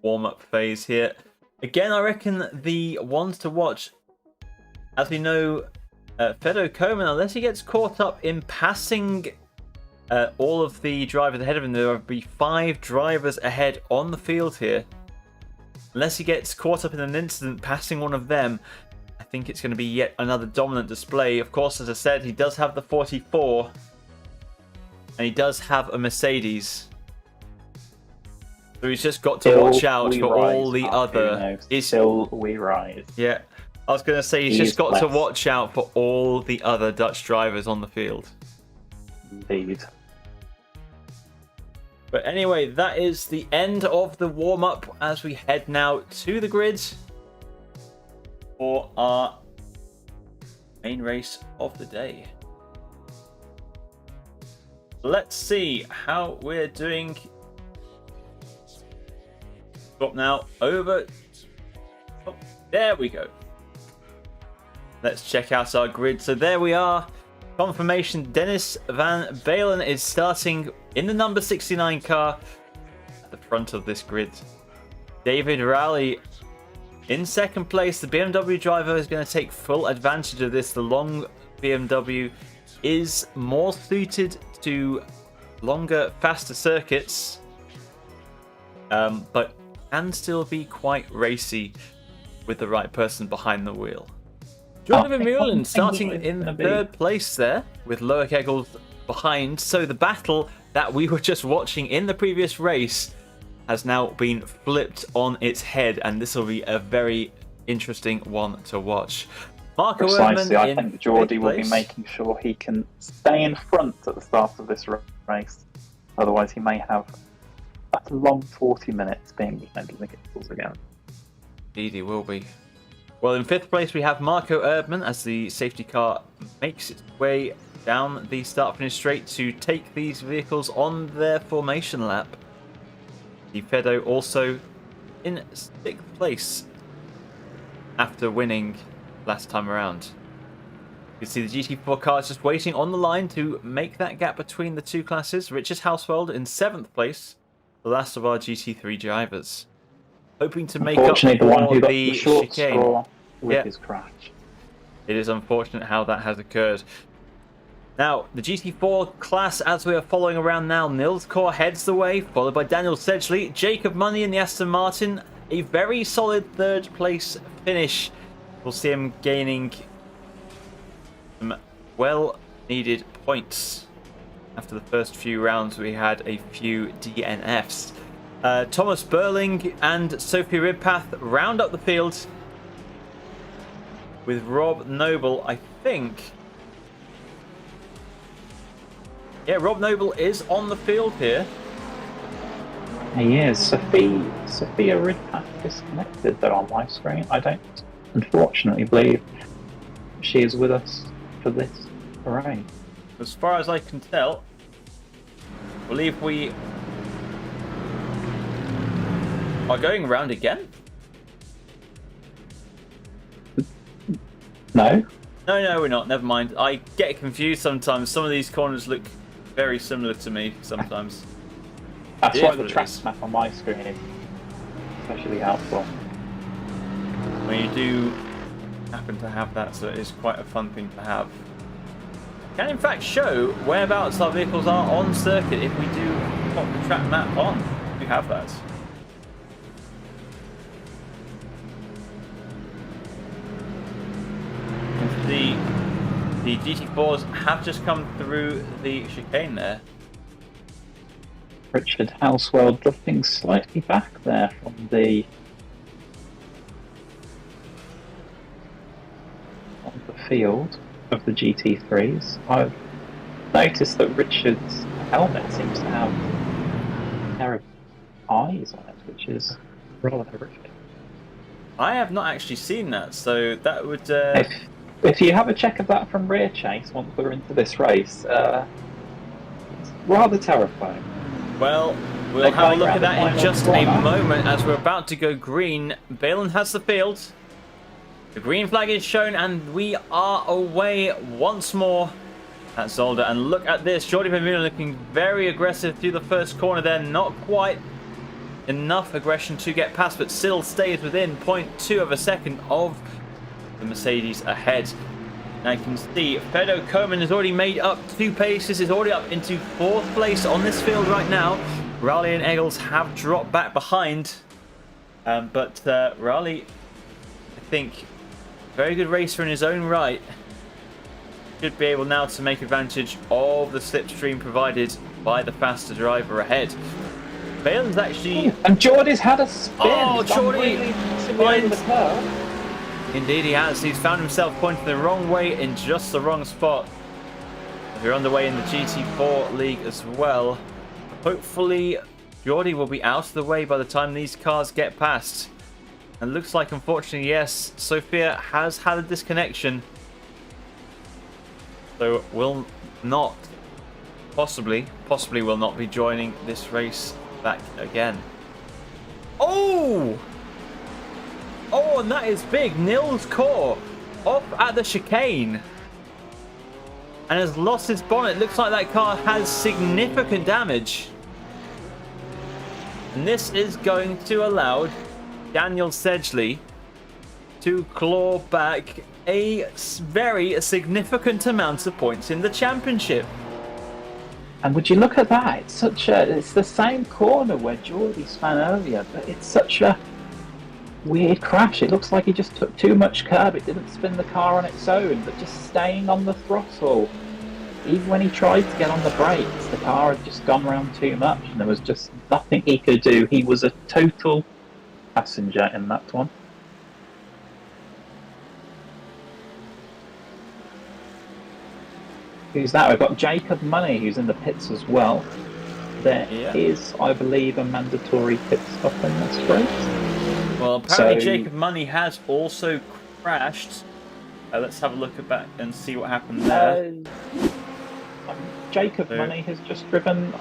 warm-up phase here. Again, I reckon the ones to watch, as we know, Fedor Koman, unless he gets caught up in passing all of the drivers ahead of him, there will be 5 drivers ahead on the field here. Unless he gets caught up in an incident passing one of them, I think it's going to be yet another dominant display. Of course, as I said, he does have the 44, and he does have a Mercedes. So he's just got to watch out for all the other... Still we rise. Yeah, I was going to say he's just got to watch out for all the other Dutch drivers on the field. Indeed. But anyway, that is the end of the warm-up as we head now to the grid for our main race of the day. Let's see how we're doing. Stop now, over. Oh, there we go. Let's check out our grid. So there we are. Confirmation, Dennis Van Balen is starting in the number 69 car at the front of this grid. David Rowley in second place. The BMW driver is going to take full advantage of this. The long BMW is more suited to longer, faster circuits, but can still be quite racy with the right person behind the wheel. Jordi Vermeulen starting in third place there, with Loic Eggles behind. So the battle that we were just watching in the previous race has now been flipped on its head, and this will be a very interesting one to watch. Marco Precisely, Erdmann I think Jordi will be making sure he can stay in front at the start of this race. Otherwise, he may have a long 40 minutes being behind the vehicles again. Indeed, he will be. Well, in fifth place, we have Marco Erdmann as the safety car makes its way down the start-finish straight to take these vehicles on their formation lap. The Fedo also in sixth place after winning last time around. You can see the GT4 car is just waiting on the line to make that gap between the two classes. Richard Hausfeld in seventh place, the last of our GT3 drivers. Hoping to make up for the one who got the the short chicane. straw with his crash. It is unfortunate how that has occurred. Now, the GT4 class, as we are following around now, Nils Core heads the way, followed by Daniel Sedgley, Jacob Money in the Aston Martin. A very solid third place finish. We'll see him gaining some well-needed points. After the first few rounds, we had a few DNFs. Thomas Burling and Sophie Ribpath round up the field with Rob Noble, I think. Yeah, Rob Noble is on the field here. He is. Sophia Ribpath disconnected though on my screen. I don't unfortunately believe she is with us for this array. As far as I can tell, I believe we Are going around again? No? No, we're not. Never mind. I get confused sometimes. Some of these corners look very similar to me sometimes. That's Yeah, why the it track is. map on my screen is especially helpful. When you do happen to have that, so it is quite a fun thing to have. Can in fact show whereabouts our vehicles are on circuit if we do pop the track map on. We have that. The GT4s have just come through the chicane there. Richard Housewell drifting slightly back there from the field of the GT3s. I've noticed that Richard's helmet seems to have a pair of eyes on it, which is rather horrific. I have not actually seen that, so that would... If you have a check of that from rear chase once we're into this race, it's rather terrifying. Well, we'll have a look at that in just a moment as we're about to go green. Balin has the field. The green flag is shown and we are away once more at Zolder. And look at this, Jordi Vermeulen looking very aggressive through the first corner there. Not quite enough aggression to get past, but still stays within 0.2 of a second of the Mercedes ahead. Now you can see Fedo Coman has already made up 2 paces, is already up into 4th place on this field right now. Raleigh and Eggles have dropped back behind, but Raleigh, I think, very good racer in his own right, should be able now to make advantage of the slipstream provided by the faster driver ahead. Balin's actually... And Jordi's had a spin. Oh, Jordi really the curve. Indeed he has. He's found himself pointing the wrong way in just the wrong spot. We're underway in the GT4 league as well. Hopefully Jordi will be out of the way by the time these cars get past. And looks like, unfortunately, yes, Sophia has had a disconnection. So will not, possibly will not be joining this race back again. Oh! Oh, and that is big. Nils Core off at the chicane and has lost his bonnet. Looks like that car has significant damage. And this is going to allow Daniel Sedgley to claw back a very significant amount of points in the championship. And would you look at that? It's the same corner where Jordi spun earlier, but it's such a weird crash. It looks like he just took too much curb. It didn't spin the car on its own, but just staying on the throttle. Even when he tried to get on the brakes, the car had just gone around too much and there was just nothing he could do. He was a total passenger in that one. Who's that? We've got Jacob Money, who's in the pits as well. There is, I believe, a mandatory pit stop in this race. Well, apparently Jacob Money has also crashed. Let's have a look at that and see what happened there. Jacob Money has just driven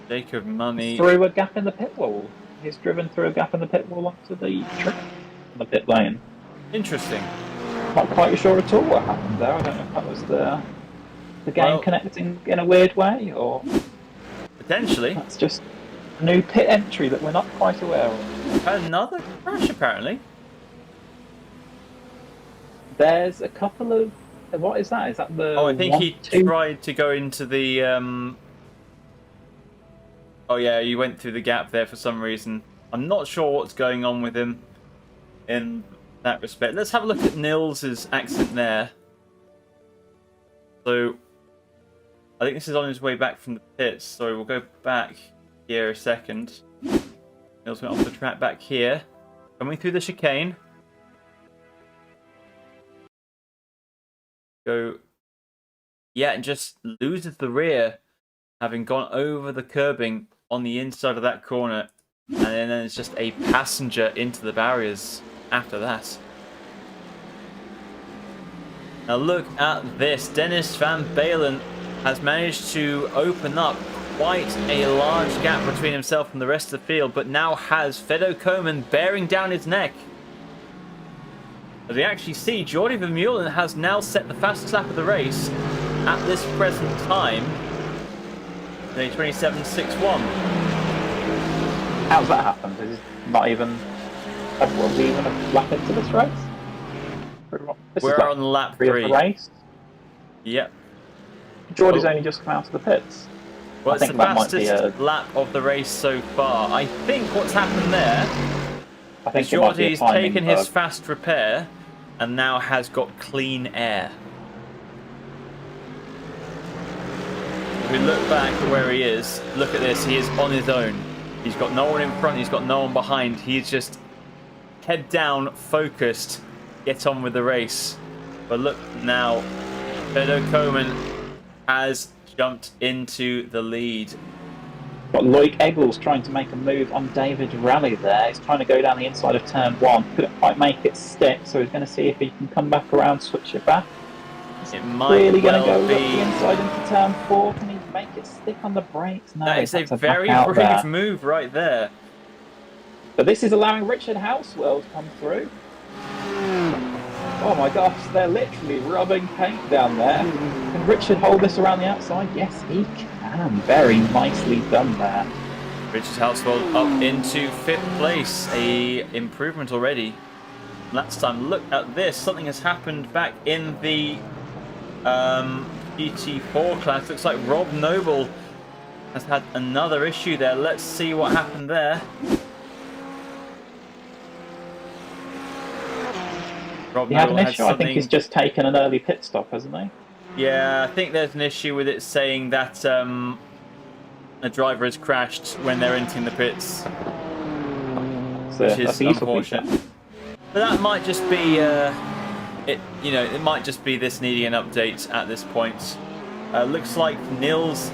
Jacob Money through a gap in the pit wall. He's driven through a gap in the pit wall onto the trip in the pit lane. Interesting. Not quite sure at all what happened there. I don't know if that was the game connecting in a weird way, or potentially that's just a new pit entry that we're not quite aware of. Another crash, apparently. There's a couple of... What is that? Is that the... Oh, I think he tried to go into the... Oh yeah, he went through the gap there for some reason. I'm not sure what's going on with him in that respect. Let's have a look at Nils's accident there. So, I think this is on his way back from the pits, so we'll go back here a second. Nils went off the track back here. Coming through the chicane. Go... Yeah, and just loses the rear, having gone over the curbing on the inside of that corner. And then it's just a passenger into the barriers after that. Now look at this. Dennis van Balen has managed to open up quite a large gap between himself and the rest of the field, but now has Fedor Coman bearing down his neck. As we actually see, Jordi Vermeulen has now set the fastest lap of the race at this present time. 27.61. How's that happened? Is it not even... Are we even a lap into this race? We're on lap 3 of the race. Yep. Jordi's only just come out of the pits. Well, I it's the fastest lap of the race so far. I think what's happened there is Jordi's taken his fast repair and now has got clean air. If we look back at where he is, look at this, he is on his own. He's got no one in front, he's got no one behind. He's just head down, focused, get on with the race. But look now, Fedor Coman has jumped into the lead. Got Loic Eggles trying to make a move on David Raleigh there. He's trying to go down the inside of turn 1. Couldn't quite make it stick, so he's going to see if he can come back around, switch it back. It might really going to well go be the inside into turn 4. Can he make it stick on the brakes? No, that is a very brave move right there. But this is allowing Richard Housewell to come through. Oh my gosh, they're literally rubbing paint down there. Can Richard hold this around the outside? Yes, he can. Very nicely done there. Richard Housewell up into 5th place. A improvement already. Last time, look at this. Something has happened back in the GT4 class. Looks like Rob Noble has had another issue there. Let's see what happened there. He had an issue. I think he's just taken an early pit stop, hasn't he? Yeah, I think there's an issue with it saying that a driver has crashed when they're entering the pits, which is unfortunate. But that might just be it. You know, it might just be this needing an update at this point. Looks like Nils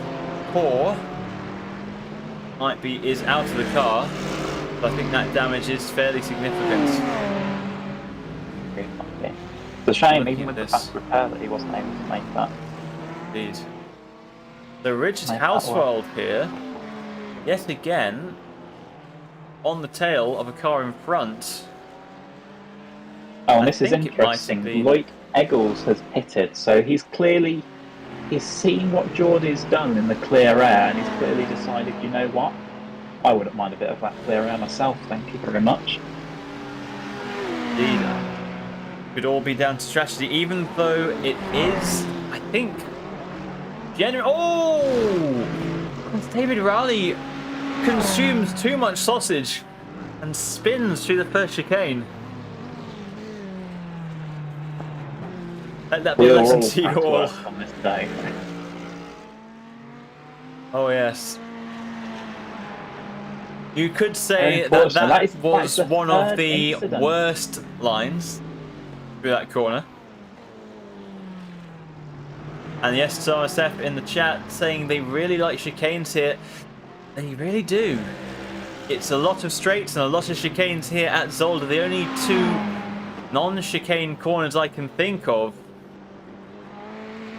Poor is out of the car, but I think that damage is fairly significant. It's a shame, even with the fast repair, that he wasn't able to make that. Indeed. So Richard Housewell here, yet again, on the tail of a car in front. Oh, and this is interesting. Loic Eggles has pitted, so he's seen what Jordi's done in the clear air, and he's clearly decided, you know what, I wouldn't mind a bit of that clear air myself, thank you very much. Indeed. Could all be down to strategy, even though it is, I think, David Raleigh consumes too much sausage and spins through the first chicane. Let that be a lesson to you all. On this day. Oh yes. You could say that was one of the worst lines through that corner. And yes, RSF in the chat saying they really like chicanes here. They really do. It's a lot of straights and a lot of chicanes here at Zolder. The only two non-chicane corners I can think of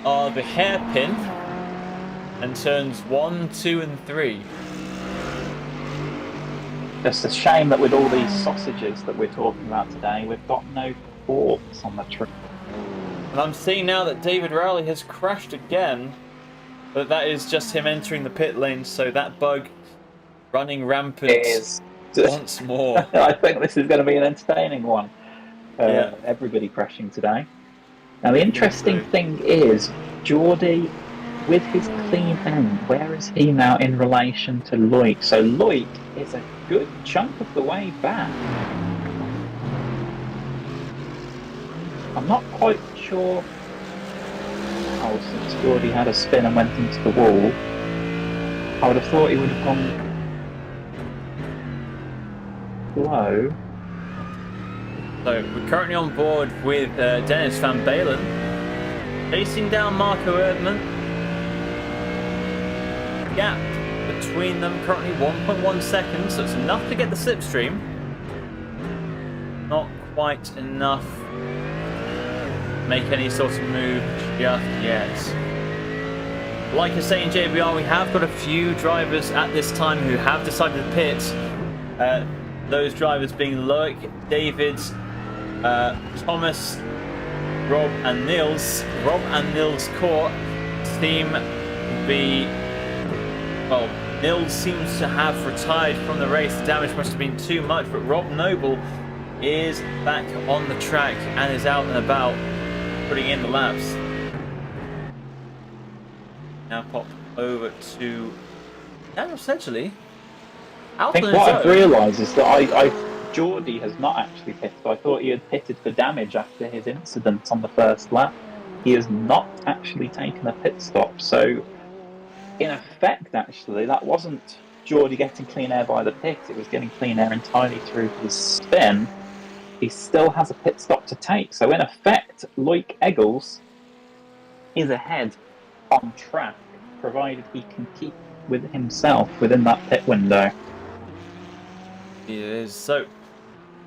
are the hairpin and turns 1, 2 and 3. It's a shame that with all these sausages that we're talking about today, we've got no forks on the trip. And I'm seeing now that David Rowley has crashed again, but that is just him entering the pit lane, so that bug running rampant once more. I think this is going to be an entertaining one. Everybody crashing today. Now the interesting thing is, Jordi, with his clean end, where is he now in relation to Loic? So Loic is a good chunk of the way back. I'm not quite sure. Oh, since Jordi had a spin and went into the wall, I would have thought he would have gone low. So we're currently on board with Dennis Van Balen, chasing down Marco Erdmann. The gap between them currently 1.1 seconds, so it's enough to get the slipstream. Not quite enough to make any sort of move just yet. Like I say in JBR, we have got a few drivers at this time who have decided to pit. Those drivers being Loic, David, Thomas, Rob and Nils. Rob and Nils Court seem to be... Well, Nils seems to have retired from the race. The damage must have been too much, but Rob Noble is back on the track and is out and about putting in the laps. Now pop over to Daniel Sedgley. I think what I've realised is that Geordie has not actually pitted. I thought he had pitted for damage after his incident on the first lap. He has not actually taken a pit stop. So, in effect, actually, that wasn't Geordie getting clean air by the pit. It was getting clean air entirely through his spin. He still has a pit stop to take. So, in effect, Loic Eggles is ahead on track, provided he can keep with himself within that pit window. It is. So,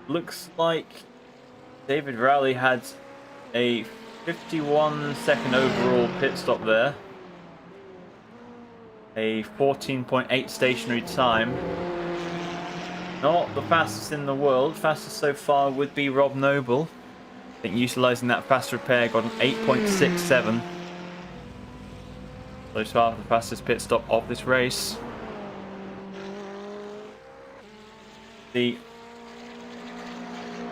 looks like David Rowley had a 51-second overall pit stop there. A 14.8 stationary time. Not the fastest in the world. Fastest so far would be Rob Noble. I think utilising that fast repair got an 8.67. So far the fastest pit stop of this race.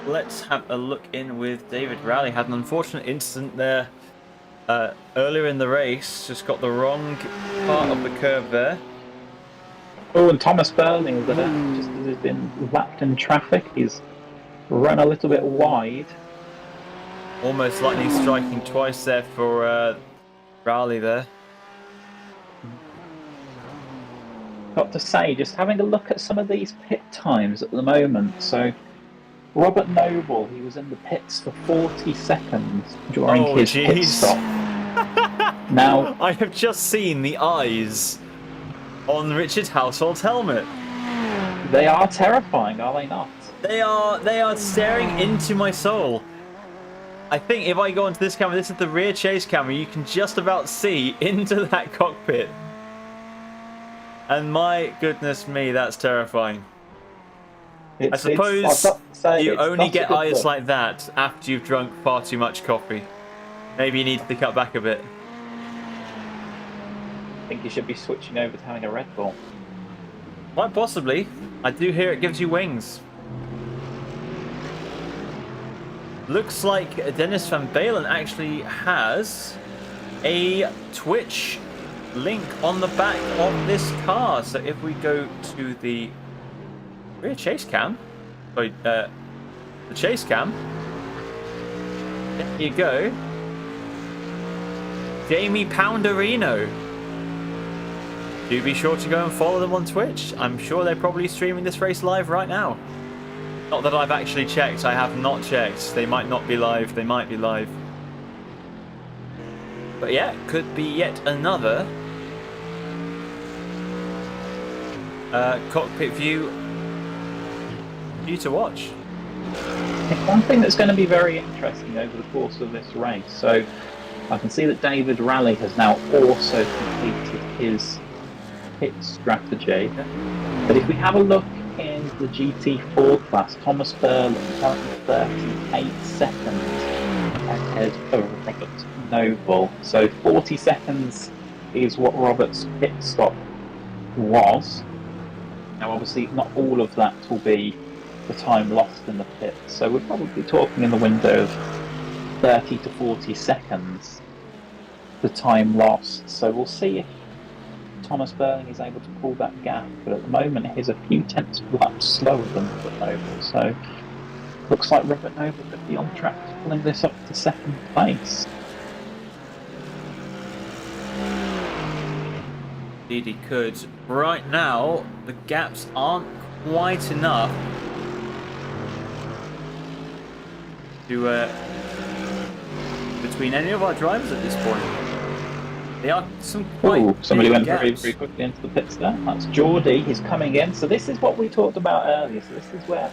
Let's have a look in with David Rowley. Had an unfortunate incident there earlier in the race. Just got the wrong part of the curve there. Oh, and Thomas Burling is there, just as he's been lapped in traffic. He's run a little bit wide. Almost lightning striking twice there for Rowley there. Got to say, just having a look at some of these pit times at the moment. So, Robert Noble, he was in the pits for 40 seconds during his pit stop. Now, I have just seen the eyes on Richard Household's helmet. They are terrifying, are they not? They are staring into my soul. I think if I go onto this camera, this is the rear chase camera, you can just about see into that cockpit. And my goodness me, that's terrifying. I suppose you only get eyes like that after you've drunk far too much coffee. Maybe you need to cut back a bit. I think you should be switching over to having a Red Bull. Quite possibly. I do hear it gives you wings. Looks like Dennis Van Balen actually has a Twitch link on the back of this car. So if we go to the rear chase cam, sorry, the chase cam, there you go. Jamie Pounderino. Do be sure to go and follow them on Twitch. I'm sure they're probably streaming this race live right now. Not that I've actually checked. I have not checked. They might not be live. They might be live. But yeah, could be yet another cockpit view for you to watch. One thing that's going to be very interesting over the course of this race. So I can see that David Rowley has now also completed his pit strategy. But if we have a look in the GT4 class, Thomas Burling currently 38 seconds ahead of Robert Noble. So 40 seconds is what Robert's pit stop was. Now obviously not all of that will be the time lost in the pit, so we're probably talking in the window of 30 to 40 seconds the time lost. So we'll see if Thomas Burling is able to pull that gap, but at the moment he's a few tenths of laps slower than Robert Noble, so looks like Robert Noble could be on track to pulling this up to second place. Indeed he could. Right now, the gaps aren't quite enough to between any of our drivers at this point. They are some quite somebody went gaps. very, very quickly into the pits there. That's Geordie, he's coming in. So this is what we talked about earlier. So this is where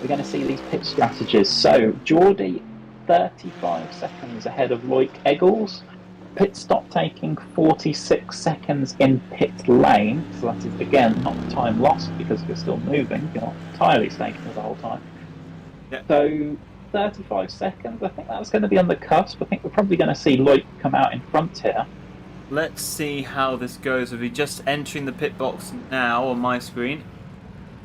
we're going to see these pit strategies. So Geordie, 35 seconds ahead of Loic Eggles. pit stop taking 46 seconds in pit lane, so that is again not time lost because you're still moving, you're not entirely stationary the whole time. Yeah. So 35 seconds, I think that's going to be on the cusp. I think we're probably going to see Loic come out in front here. Let's see how this goes. We'll be just entering the pit box now on my screen.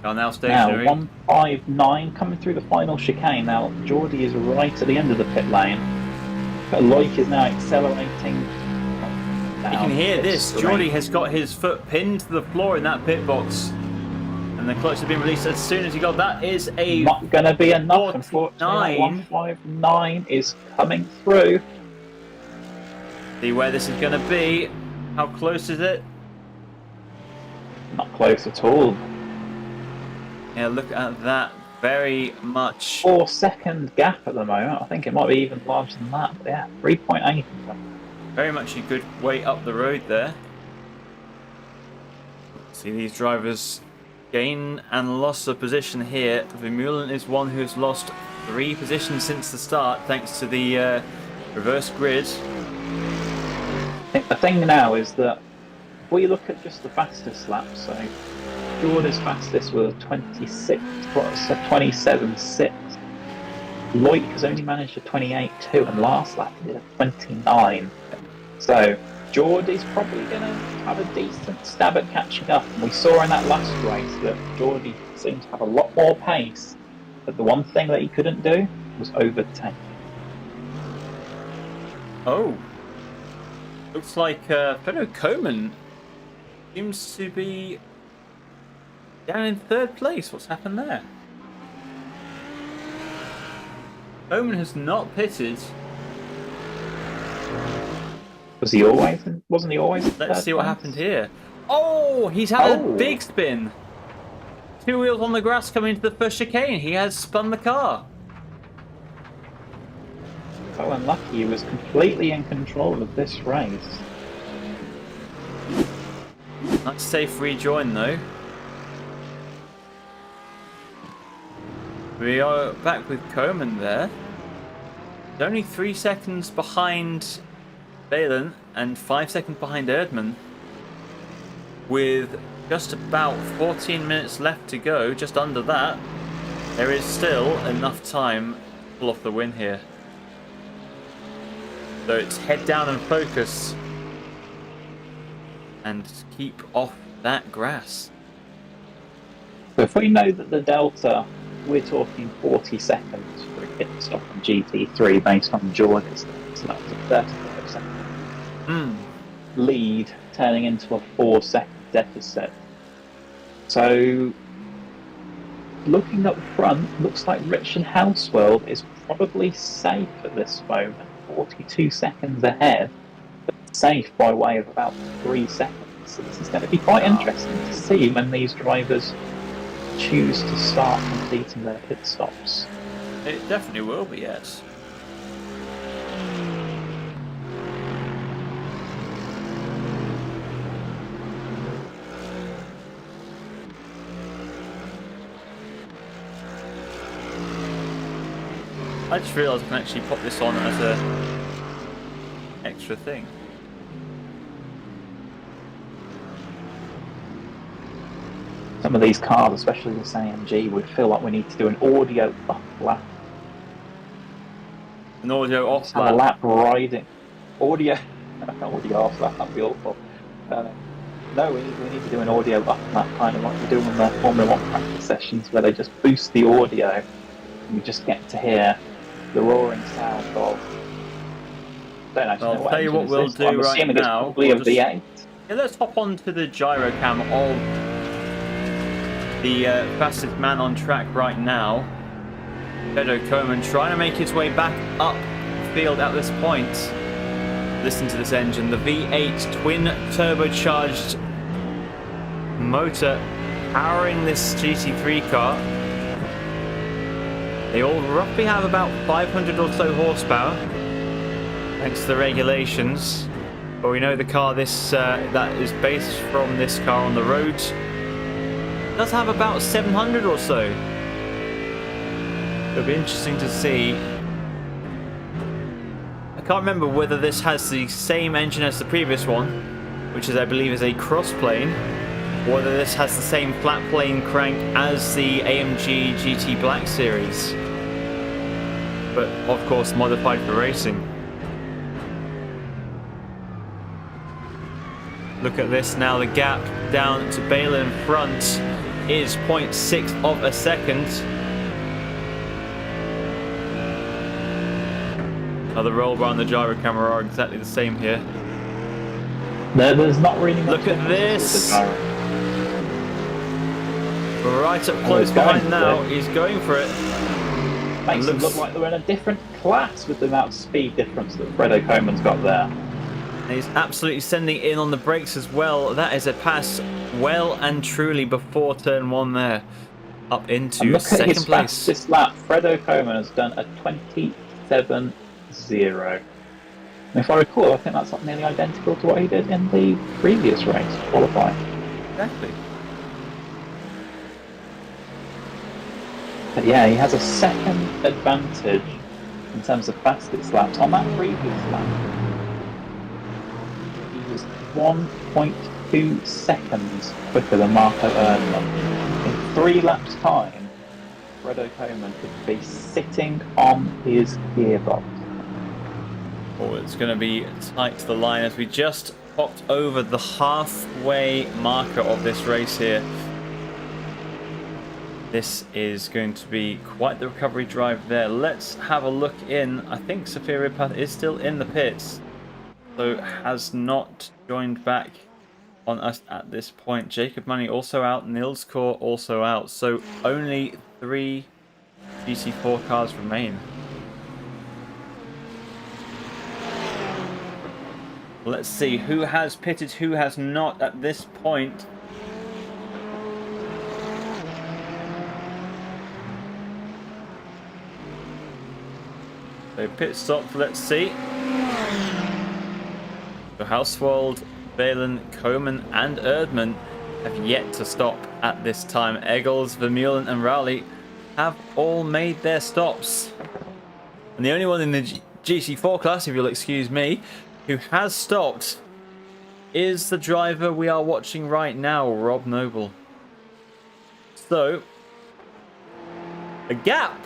Are now stationary. Now 159 coming through the final chicane. Now Geordie is right at the end of the pit lane. But Loic is now accelerating. You can hear this. Geordie has got his foot pinned to the floor in that pit box. And the clutch has been released as soon as he got that. Is a not going to be enough, unfortunately. 159 is coming through. See where this is going to be. How close is it? Not close at all. Yeah, look at that. Very much. 4-second gap at the moment. I think it might be even larger than that. But yeah, 3.8. Very much a good way up the road there. See these drivers gain and loss of position here. Vermeulen is one who's lost 3 positions since the start thanks to the reverse grid. I think the thing now is that if we look at just the fastest lap, so Geordie's fastest was 27.6. Loic has only managed a 28.2 and last lap he did a 29. So Geordie's probably going to have a decent stab at catching up. And we saw in that last race that Geordie seemed to have a lot more pace, but the one thing that he couldn't do was overtake. Oh. Looks like Fedor Koman seems to be down in 3rd place. What's happened there? Koman has not pitted. Was he always? Wasn't he always? Let's see what happened here. Oh, he's had a big spin. 2 wheels on the grass coming into the first chicane. He has spun the car. So unlucky, he was completely in control of this race. Nice safe rejoin though. We are back with Koman there. He's only 3 seconds behind Balin and 5 seconds behind Erdmann. With just about 14 minutes left to go, just under that, there is still enough time to pull off the win here. So it's head down and focus and keep off that grass. So if we know that the delta, we're talking 40 seconds for a pit stop on GT3 based on Geordie's, so that's a 35 second lead turning into a 4-second deficit. So looking up front, looks like Richard Houseworld is probably safe at this moment. 42 seconds ahead, but safe by way of about 3 seconds. So this is going to be quite interesting to see when these drivers choose to start completing their pit stops. It definitely will be, yes. I just realised I can actually pop this on as a extra thing. Some of these cars, especially this AMG, would feel like we need to do an audio off lap. An audio off Have a lap riding. Audio off lap, that'd be awful. No, we need to do an audio up lap, kind of like we do on the Formula 1 practice sessions, where they just boost the audio and we just get to hear the roaring sound of. Don't actually know I'll what tell you what we'll do I'm right assuming it's now. probably a V8. Yeah, let's hop onto the gyro cam of the fastest man on track right now. Fedor Koman trying to make his way back up the field at this point. Listen to this engine, the V8 twin turbocharged motor powering this GT3 car. They all roughly have about 500 or so horsepower, thanks to the regulations. But we know the car that is based from this car on the road does have about 700 or so. It'll be interesting to see. can't remember whether this has the same engine as the previous one, which is I believe is a cross-plane, or whether this has the same flat plane crank as the AMG GT Black Series, but of course modified for racing. Look at this now, the gap down to Baylor in front is 0.6 of a second. Now the roll bar and the gyro camera are exactly the same here. There's not really much Look at difference this! with the gyro. Right up close he's going behind for now, it. he's going for it. Makes them looks- look like they're in a different class with the amount of speed difference that Fredo Coleman's got there. And he's absolutely sending in on the brakes as well. That is a pass well and truly before turn 1 there. Up And into look at second his place. fastest lap. Fredo Coleman has done a 27.0. And if I recall, I think that's like nearly identical to what he did in the previous race, qualifying. Exactly. But yeah, he has a second advantage in terms of fastest laps. On that previous lap, he was 1.2 seconds quicker than Marco Erdmann. In 3 laps' time, Fredo Coleman could be sitting on his gearbox. Oh, it's going to be tight to the line as we just popped over the halfway marker of this race here. This is going to be quite the recovery drive there. Let's have a look in. I think Sophia Ridpath is still in the pits, so has not joined back on us at this point. Jacob Money also out, Nils Core also out, so only 3 GT4 cars remain. Let's see who has pitted, who has not at this point. So pit stop, let's see. So Hauswald, Valen, Coleman and Erdmann have yet to stop at this time. Eggles, Vermeulen and Rowley have all made their stops. And the only one in the GT4 class, if you'll excuse me, who has stopped is the driver we are watching right now, Rob Noble. So, a gap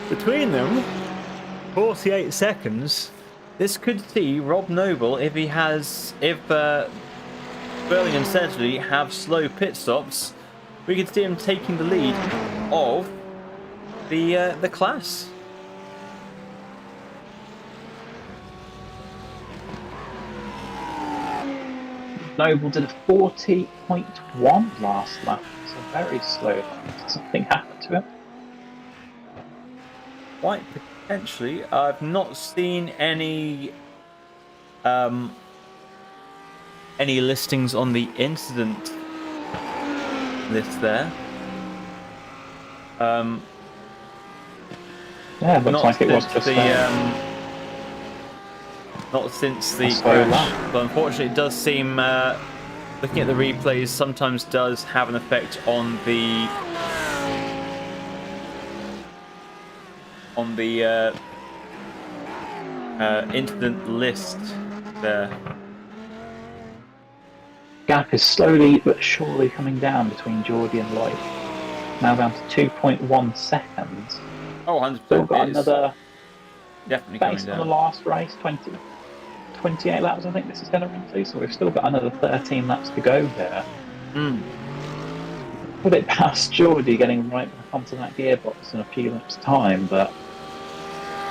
between them, 48 seconds. This could see Rob Noble, if Burling and Sedgley have slow pit stops, we could see him taking the lead of the class. Noble did a 40.1 last lap, so very slow. Something happened to him. Quite potentially. I've not seen any listings on the incident list there. Yeah, it looks like it was just not since the a slow crash, lap. but unfortunately it does seem, looking at the replays, sometimes does have an effect on the incident list there. Gap is slowly but surely coming down between Geordie and Lloyd. Now down to 2.1 seconds. Oh, 100%. Still got It is another, definitely coming based on down. the last race, 28 laps I think this is going to run to, so we've still got another 13 laps to go here. Put it past Geordie getting right back onto that gearbox in a few laps' time, but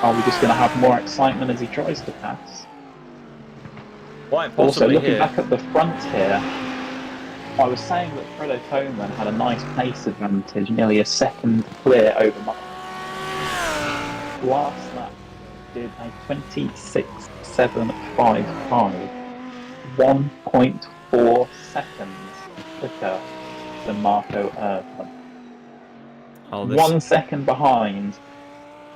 are we just going to have more excitement as he tries to pass? Quite Also, possibly looking here. back at the front here, I was saying that Fredo Coleman had a nice pace advantage, nearly a second clear over Mark. Last lap did a 26.755, 1.4 seconds quicker than Marco Erdmann. Oh, this, 1 second behind.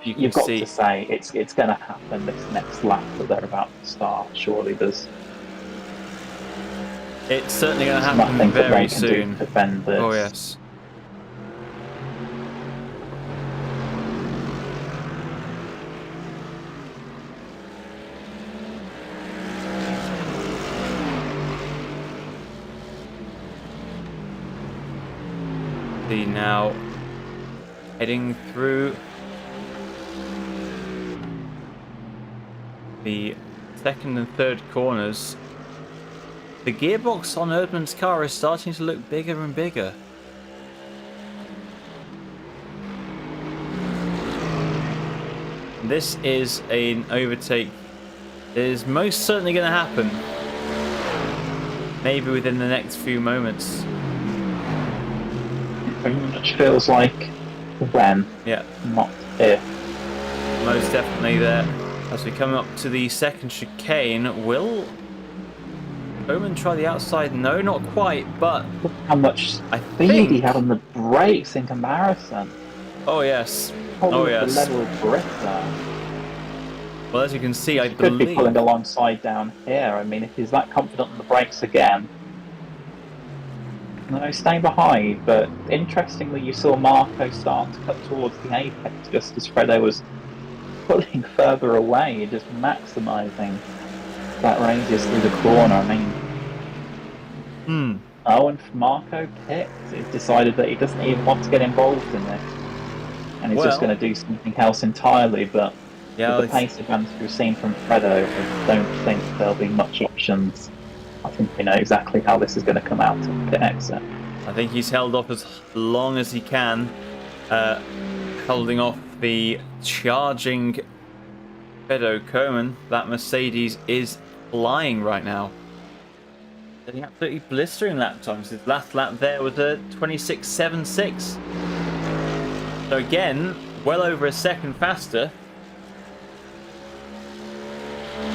you can You've got see. to say it's going to happen this next lap that they're about to start. Surely there's It's certainly going to nothing happen that they very can do soon. to defend this. Oh yes. See now, heading through the second and third corners. The gearbox on Erdmann's car is starting to look bigger and bigger. This is an overtake that is most certainly going to happen. Maybe within the next few moments. It very much feels like when, Yeah, not if. most definitely there. As we come up to the second chicane, will Bowman try the outside? No, not quite, but Look how much I speed he think... had on the brakes in comparison. Oh yes, Probably oh the yes. level of grip there. Well, as you can see, I He could be believe... pulling alongside down here. I mean, if he's that confident on the brakes again. No, stay behind, but interestingly you saw Marco start to cut towards the apex just as Fredo was pulling further away, just maximising that radius through the corner. I mean, oh, and Marco pits. He's decided that he doesn't even want to get involved in this. And he's just going to do something else entirely, but Yeah, with the pace advance we've seen from Fredo, I don't think there'll be much options. I think we know exactly how this is going to come out at the exit. I think he's held off as long as he can, holding off the charging Fredo Komen. That Mercedes is flying right now. Getting absolutely blistering lap times. His last lap there was a 26.76. So again, well over a second faster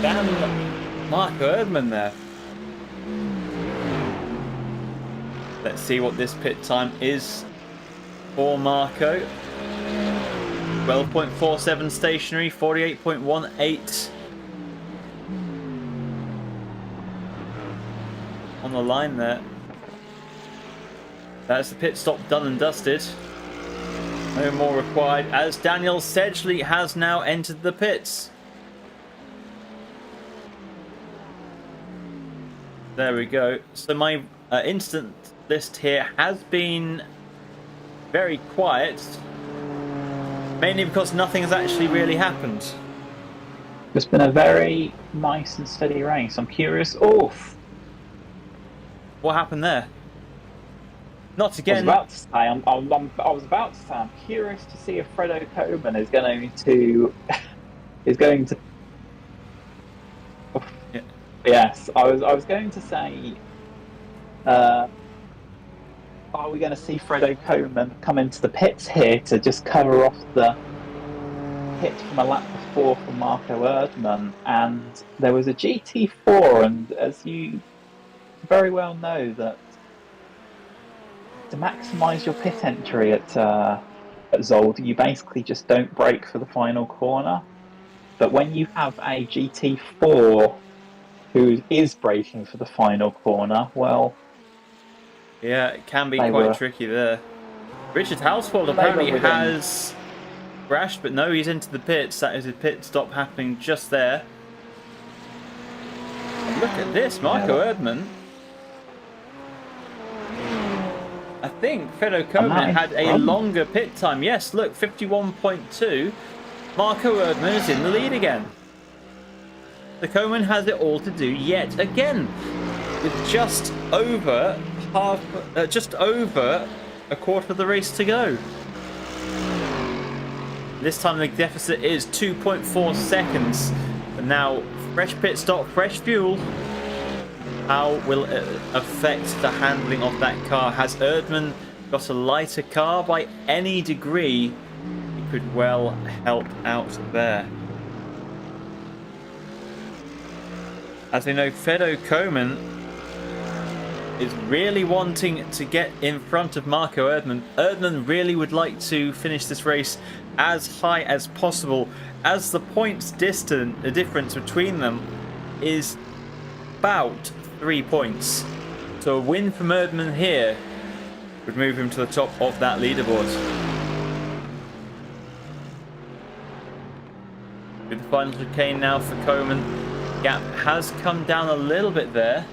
than Marco Erdmann there. Let's see what this pit time is for Marco. 12.47 stationary, 48.18 on the line there. That's the pit stop done and dusted. No more required, as Daniel Sedgley has now entered the pits. There we go. So my instant list here has been very quiet, mainly because nothing has actually really happened. It's been a very nice and steady race. I'm curious. Oof. What happened there? Not I was again. about to say. I was about to say. I'm curious to see if Fredo Komen is going to. Yeah. Yes, I was going to say. Are we going to see Fredo Komen come into the pits here to just cover off the pit from a lap before for Marco Erdmann? And there was a GT4, and as you very well know, that to maximise your pit entry at Zolder, you basically just don't brake for the final corner. But when you have a GT4 who is braking for the final corner, well... Yeah, it can be quite tricky there. Richard Hausfeld apparently has crashed, but no, he's into the pits. That is a pit stop happening just there. And look at this, Marco Erdmann. I think Fredo Komen had a longer pit time. Yes, look, 51.2. Marco Erdmann is in the lead again. The Komen has it all to do yet again, with just over a quarter of the race to go. This time the deficit is 2.4 seconds. But now, fresh pit stop, fresh fuel. How will it affect the handling of that car? Has Erdmann got a lighter car by any degree? He could well help out there. As we know, Fredo Komen is really wanting to get in front of Marco Erdmann. Erdmann really would like to finish this race as high as possible, as the points difference between them is about 3 points. So a win from Erdmann here would move him to the top of that leaderboard. With the final chicane now for Komen, gap has come down a little bit there.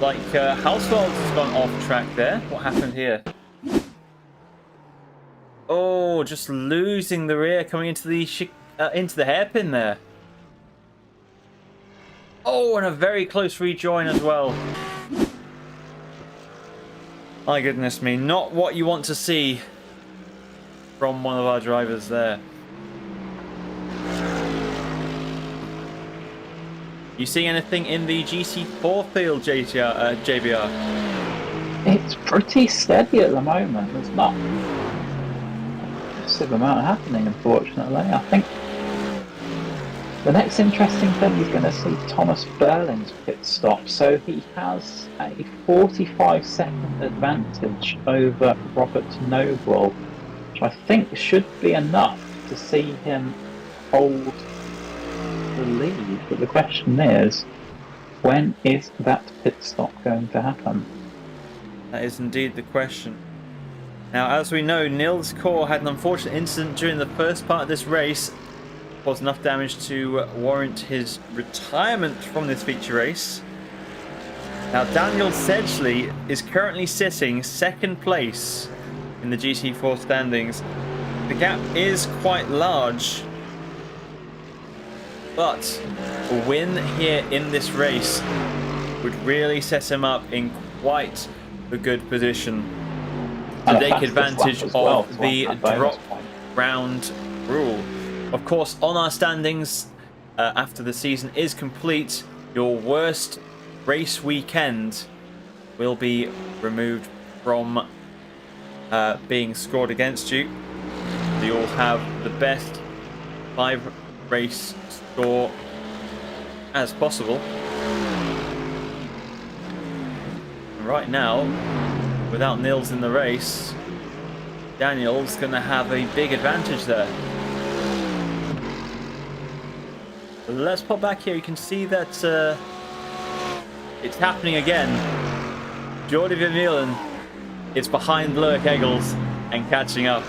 like Household has gone off track there. What happened here? Oh, just losing the rear, coming into the hairpin there. Oh, and a very close rejoin as well. My goodness me, not what you want to see from one of our drivers there. You see anything in the GC4 field, JBR? It's pretty steady at the moment. There's not a massive amount happening, unfortunately. I think the next interesting thing is going to see Thomas Berling's pit stop. So he has a 45-second advantage over Robert Noble, which I think should be enough to see him hold the lead. But the question is, when is that pit stop going to happen? That is indeed the question. Now, as we know, Nils Kor had an unfortunate incident during the first part of this race. Caused enough damage to warrant his retirement from this feature race. Now, Daniel Sedgley is currently sitting second place in the GC4 standings. The gap is quite large, but a win here in this race would really set him up in quite a good position to take advantage of the drop round rule. Of course, on our standings, after the season is complete, your worst race weekend will be removed from being scored against you. So you'll have the best 5 race score as possible. Right now, without Nils in the race, Daniel's going to have a big advantage there. Let's pop back here. You can see that it's happening again. Jordi Vermeulen is behind Loic Eggels and catching up.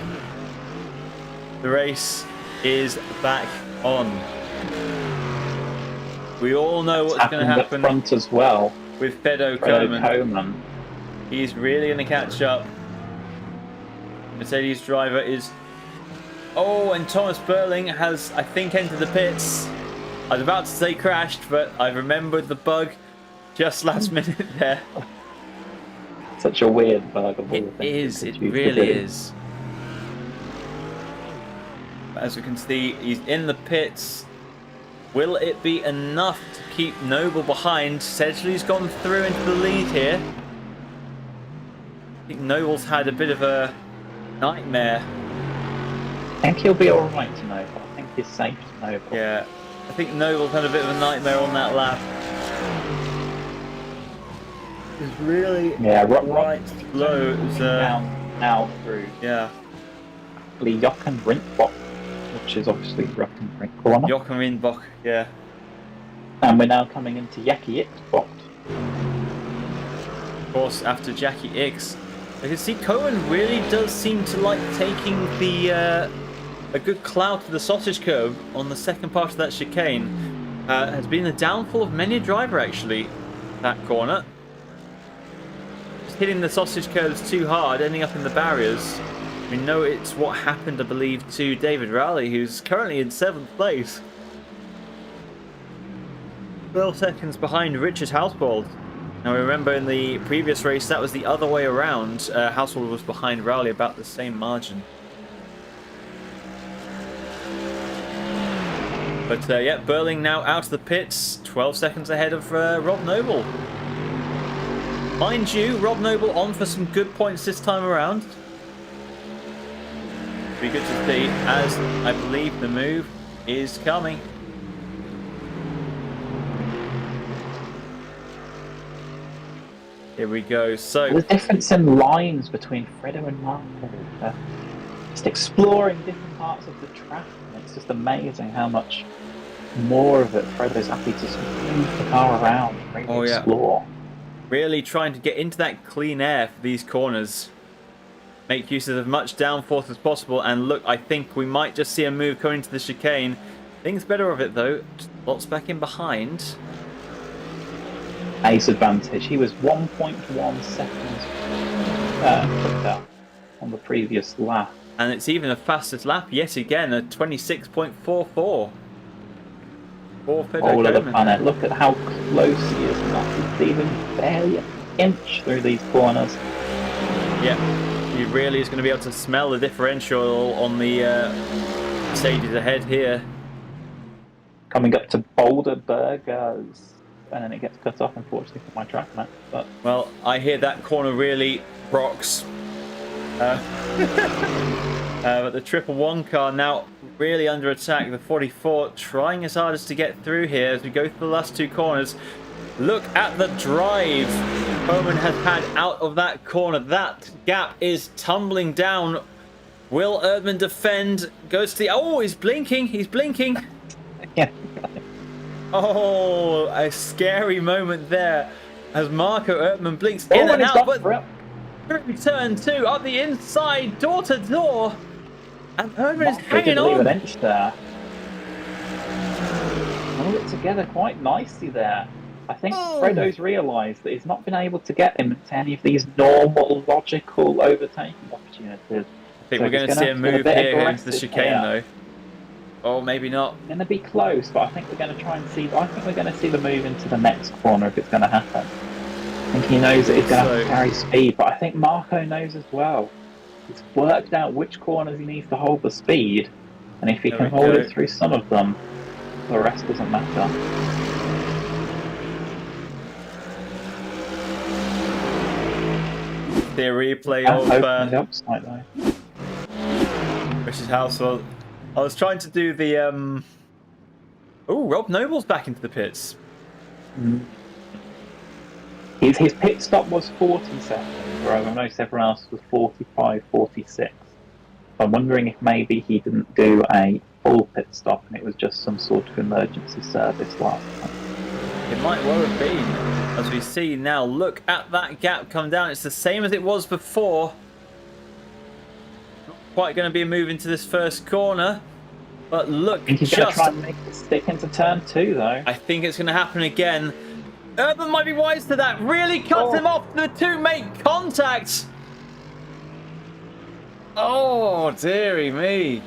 The race is back on. We all know what's going to happen at front as well with Fedor Coleman. He's really going to catch up. Mercedes driver is... Oh, and Thomas Berling has, I think, entered the pits. I was about to say crashed, but I remembered the bug just last minute there. Such a weird bug. It really is. As we can see, he's in the pits. Will it be enough to keep Noble behind? Sedgley's gone through into the lead here. I think Noble's had a bit of a nightmare. I think he'll be alright to Noble. I think he's safe to Noble. Yeah. I think Noble's had a bit of a nightmare on that lap. It's really right slow. It was, now through. Yeah. Jochen Rindt, which is obviously Jochen Rindt corner. Jochen Rindt, yeah. And we're now coming into Jackie Ixbox. Of course, after Jackie X, you can see Cohen really does seem to like taking the a good clout to the sausage curve on the second part of that chicane. Has been the downfall of many a driver, actually, that corner. Just hitting the sausage curves too hard, ending up in the barriers. We know it's what happened, I believe, to David Rowley, who's currently in 7th place. 12 seconds behind Richard Hausbold. Now remember, in the previous race, that was the other way around. Hausbold was behind Rowley about the same margin. But yeah, Berling now out of the pits, 12 seconds ahead of Rob Noble. Mind you, Rob Noble on for some good points this time around. Be good to see, as I believe the move is coming. Here we go. So the difference in lines between Fredo and Marco, just exploring different parts of the track. It's just amazing how much more of it Fredo's happy to sort of move the car around and really explore. Really trying to get into that clean air for these corners. Make use of as much downforce as possible. And look, I think we might just see a move coming to the chicane. Things better of it though. Just lots back in behind. pace advantage. He was 1.1 seconds quicker on the previous lap. And it's even a fastest lap yet again, a 26.44. For All of the planet. Look at how close he is now. He's even barely an inch through these corners. Yeah, he really is going to be able to smell the differential on the stages ahead here. Coming up to Boulderberg, and then it gets cut off, unfortunately, for my track map. But well, I hear that corner really rocks. But the 111 car now really under attack. The 44 trying his hardest to get through here as we go through the last two corners. Look at the drive Bowman has had out of that corner. That gap is tumbling down. Will Erdmann defend? Goes to the... Oh, he's blinking. He's blinking. yeah. Oh, a scary moment there as Marco Erdmann blinks in and out. But through turn 2, up the inside, door to door. And Erdmann is hanging on. An inch there. Hold it together quite nicely there. I think Fredo's realised that he's not been able to get him into any of these normal, logical overtaking opportunities. I think we're going to see a move here going to the chicane, though. Oh, maybe not. It's going to be close, but I think we're going to try and see. I think we're going to see the move into the next corner if it's going to happen. I think he knows that he's going to have to carry speed, but I think Marco knows as well. He's worked out which corners he needs to hold the speed, and if he can hold it through some of them, the rest doesn't matter. The replay of Richard Housewell. I was trying to do the oh, Rob Noble's back into the pits. His pit stop was 40 seconds, whereas most everyone else was 45, 46. I'm wondering if maybe he didn't do a full pit stop and it was just some sort of emergency service last time. It might well have been. As we see now, look at that gap come down. It's the same as it was before. Not quite going to be a move into this first corner. But look, he's going to try and make it stick into turn 2, though. I think it's going to happen again. Erdmann might be wise to that. Really cuts him off. The two make contact. Oh, dearie me.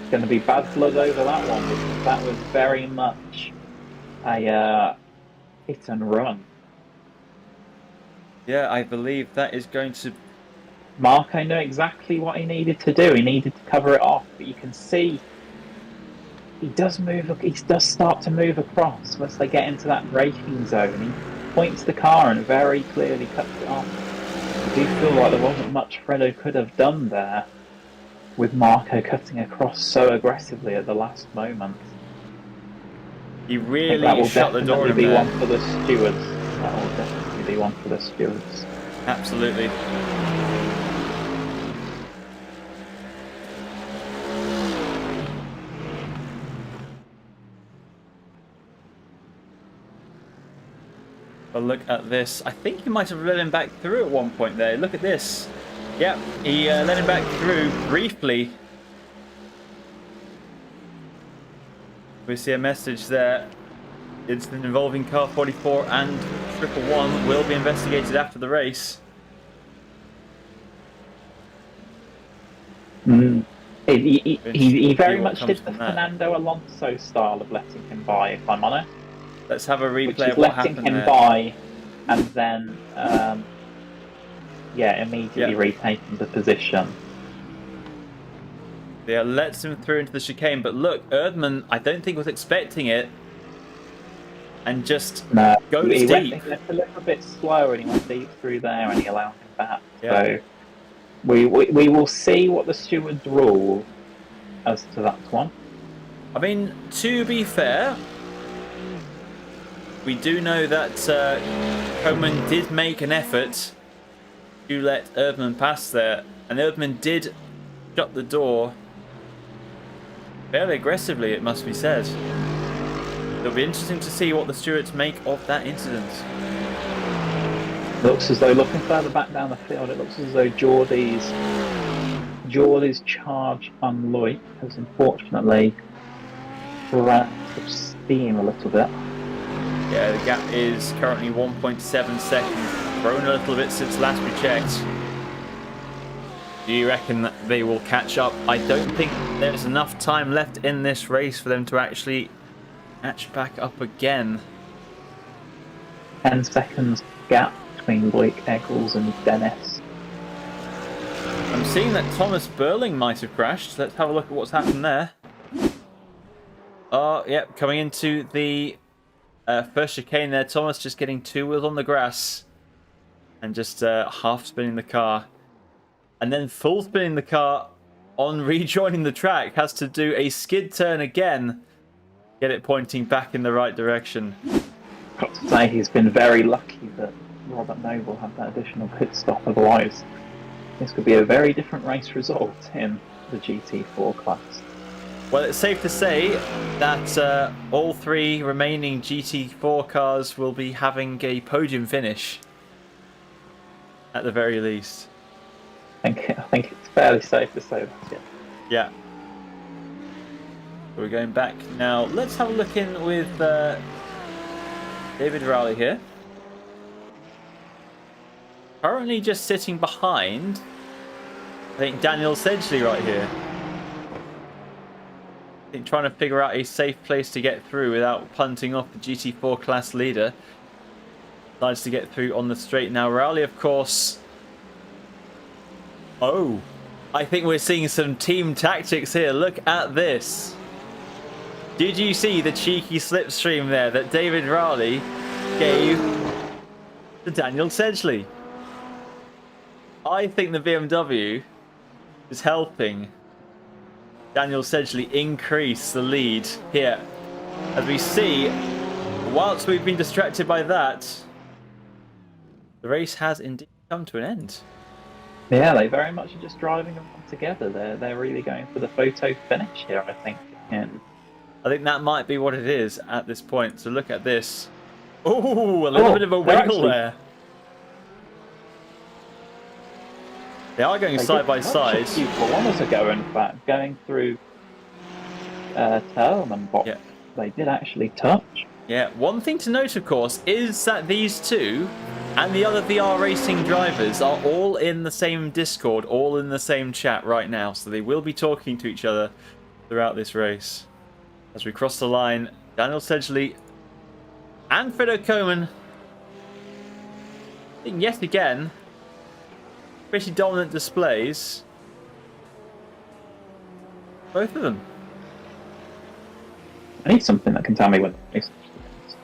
It's going to be bad blood over that one, because that was very much a hit and run. Yeah, I believe that is going to... Marco knew exactly what he needed to do. He needed to cover it off, but you can see he does move. He does start to move across once they get into that braking zone. He points the car and very clearly cuts it off. I do feel like there wasn't much Fredo could have done there with Marco cutting across so aggressively at the last moment. He really shut the door in there. there. That will definitely be one for the stewards. That will definitely be one for the stewards. Absolutely. But look at this. I think he might have let him back through at one point there. Look at this. Yep, he let him back through briefly. We see a message there. Incident involving car 44 and 111 will be investigated after the race. He very much did the Fernando Alonso style of letting him by, if I'm honest. Let's have a replay of what happened there. Letting him by and then, immediately retaking the position. Yeah, lets him through into the chicane, but look, Erdmann, I don't think was expecting it, and just goes deep. He went a little bit slower, and he went deep through there, and he allowed him back. Yeah. So we will see what the stewards rule as to that one. I mean, to be fair, we do know that Koeman did make an effort to let Erdmann pass there, and Erdmann did shut the door fairly aggressively, it must be said. It'll be interesting to see what the stewards make of that incident. Looks as though, looking further back down the field, it looks as though Geordie's charge on Loic has unfortunately run out of steam a little bit. Yeah, the gap is currently 1.7 seconds. Grown a little bit since last we checked. Do you reckon that they will catch up? I don't think there's enough time left in this race for them to actually catch back up again. 10 seconds gap between Blake Eccles and Dennis. I'm seeing that Thomas Burling might have crashed. Let's have a look at what's happened there. Oh, yep, coming into the first chicane there. Thomas just getting two wheels on the grass and just half spinning the car. And then full spinning the car on rejoining the track. Has to do a skid turn again. Get it pointing back in the right direction. Got to say, he's been very lucky that Robert Noble had that additional pit stop. Otherwise, this could be a very different race result in the GT4 class. Well, it's safe to say that all three remaining GT4 cars will be having a podium finish. At the very least. I think it's fairly safe to say that, yeah. Yeah. So we're going back now. Let's have a look in with David Rowley here. Currently just sitting behind, I think, Daniel Sedgley right here. I think trying to figure out a safe place to get through without punting off the GT4 class leader. Decides to get through on the straight. Now Rowley, of course... Oh, I think we're seeing some team tactics here. Look at this. Did you see the cheeky slipstream there that David Rowley gave to Daniel Sedgley? I think the BMW is helping Daniel Sedgley increase the lead here. As we see, whilst we've been distracted by that, the race has indeed come to an end. Yeah, they very much are just driving them together. They're really going for the photo finish here, I think. And I think that might be what it is at this point. So look at this. Oh, a little bit of a wiggle there. They are going side by side. A few kilometers ago, in fact, going through Terlman box, Yeah. They did actually touch. Yeah, one thing to note, of course, is that these two and the other VR Racing drivers are all in the same Discord, all in the same chat right now. So they will be talking to each other throughout this race. As we cross the line, Daniel Sedgley and Fredo Coman, I think yet again, pretty dominant displays. Both of them. I need something that can tell me when the race begins.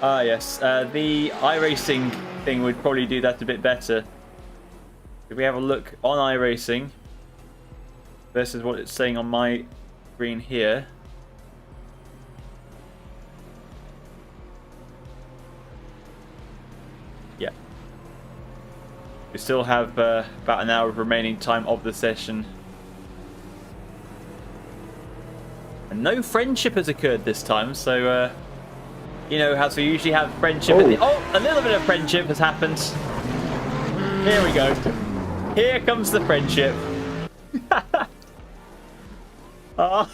Ah, yes. The iRacing thing would probably do that a bit better. If we have a look on iRacing versus what it's saying on my screen here. Yeah. We still have about an hour of remaining time of the session. And no friendship has occurred this time, so you know how to usually have friendship. Oh, a little bit of friendship has happened. Here we go. Here comes the friendship. Oh.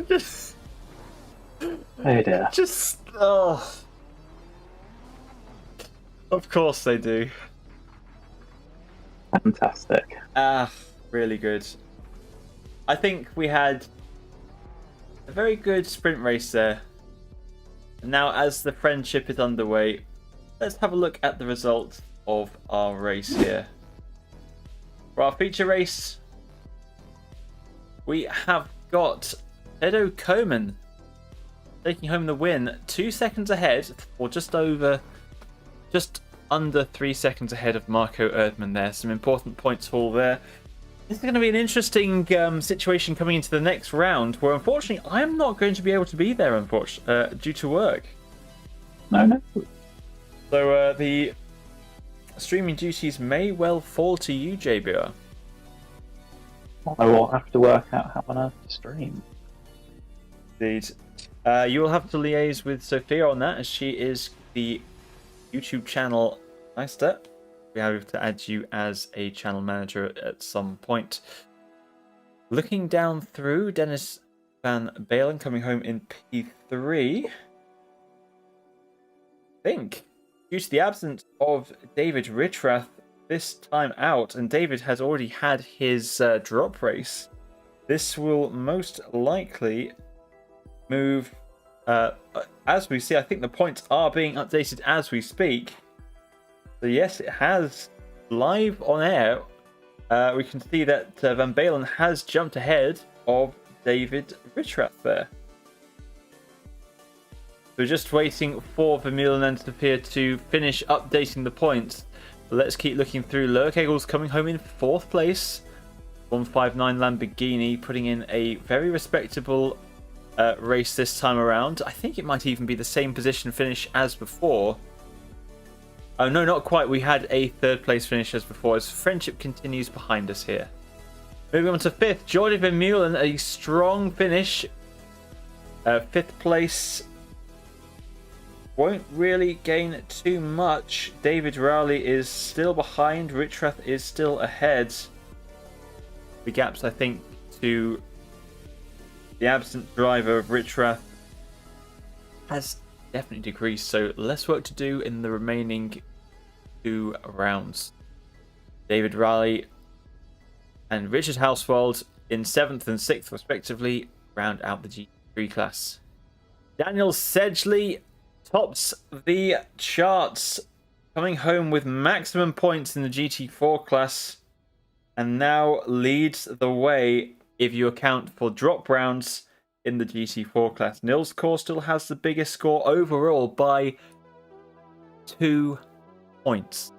Just, Oh dear. just, oh. Of course they do. Fantastic. Ah, really good. I think we had a very good sprint race there. And now, as the friendship is underway, let's have a look at the result of our race here. For our feature race, we have got Edo Coman taking home the win, 2 seconds ahead, or just under 3 seconds ahead of Marco Erdmann there. Some important points haul there. This is going to be an interesting situation coming into the next round, where unfortunately I'm not going to be able to be there, due to work. No. So the streaming duties may well fall to you, JBR. I will have to work out how on earth to stream. Indeed. You will have to liaise with Sophia on that, as she is the YouTube channel master. We have to add you as a channel manager at some point. Looking down through, Dennis Van Balen coming home in P3. I think, due to the absence of David Ritrath this time out, and David has already had his drop race, this will most likely move. As we see, I think the points are being updated as we speak. So yes, it has live on air. We can see that Van Balen has jumped ahead of David Ritrath there. We're just waiting for Vermeulen and Sophia to finish updating the points. But let's keep looking through. Lower Kegels coming home in 4th place. 159 Lamborghini putting in a very respectable race this time around. I think it might even be the same position finish as before. Oh no, not quite. We had a 3rd place finish as before, as Friendship continues behind us here. Moving on to 5th, Jordi Vermeulen, a strong finish. 5th place won't really gain too much. David Rowley is still behind. Ritrath is still ahead. The gaps, I think, to the absent driver of Ritrath has definitely decreased. So less work to do in the remaining 2 rounds. David Rowley and Richard Hauswald in 7th and 6th respectively round out the G3 class. Daniel Sedgley tops the charts, coming home with maximum points in the GT4 class, and now leads the way if you account for drop rounds in the GT4 class. Nils Kor still has the biggest score overall by 2 points.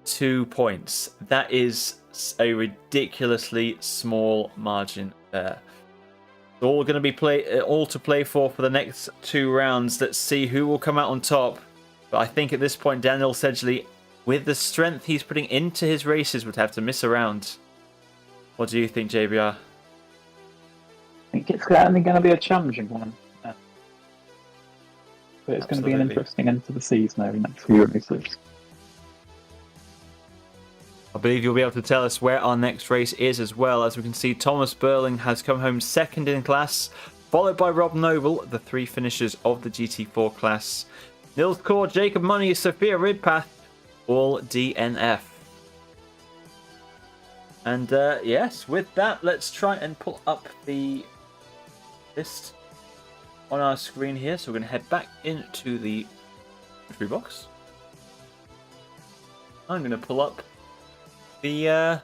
2 points. That is a ridiculously small margin there. It's all going to be all to play for the next 2 rounds. Let's see who will come out on top. But I think at this point, Daniel Sedgley, with the strength he's putting into his races, would have to miss a round. What do you think, JBR? I think it's certainly going to be a challenging one. But it's going to be an interesting end to the season over the next few races. I believe you'll be able to tell us where our next race is as well. As we can see, Thomas Burling has come home 2nd in class, followed by Rob Noble, the 3 finishers of the GT4 class. Nils Kor, Jacob Money, Sophia Ridpath, all DNF. And yes, with that, let's try and pull up the list on our screen here. So we're going to head back into the entry box. I'm going to pull up the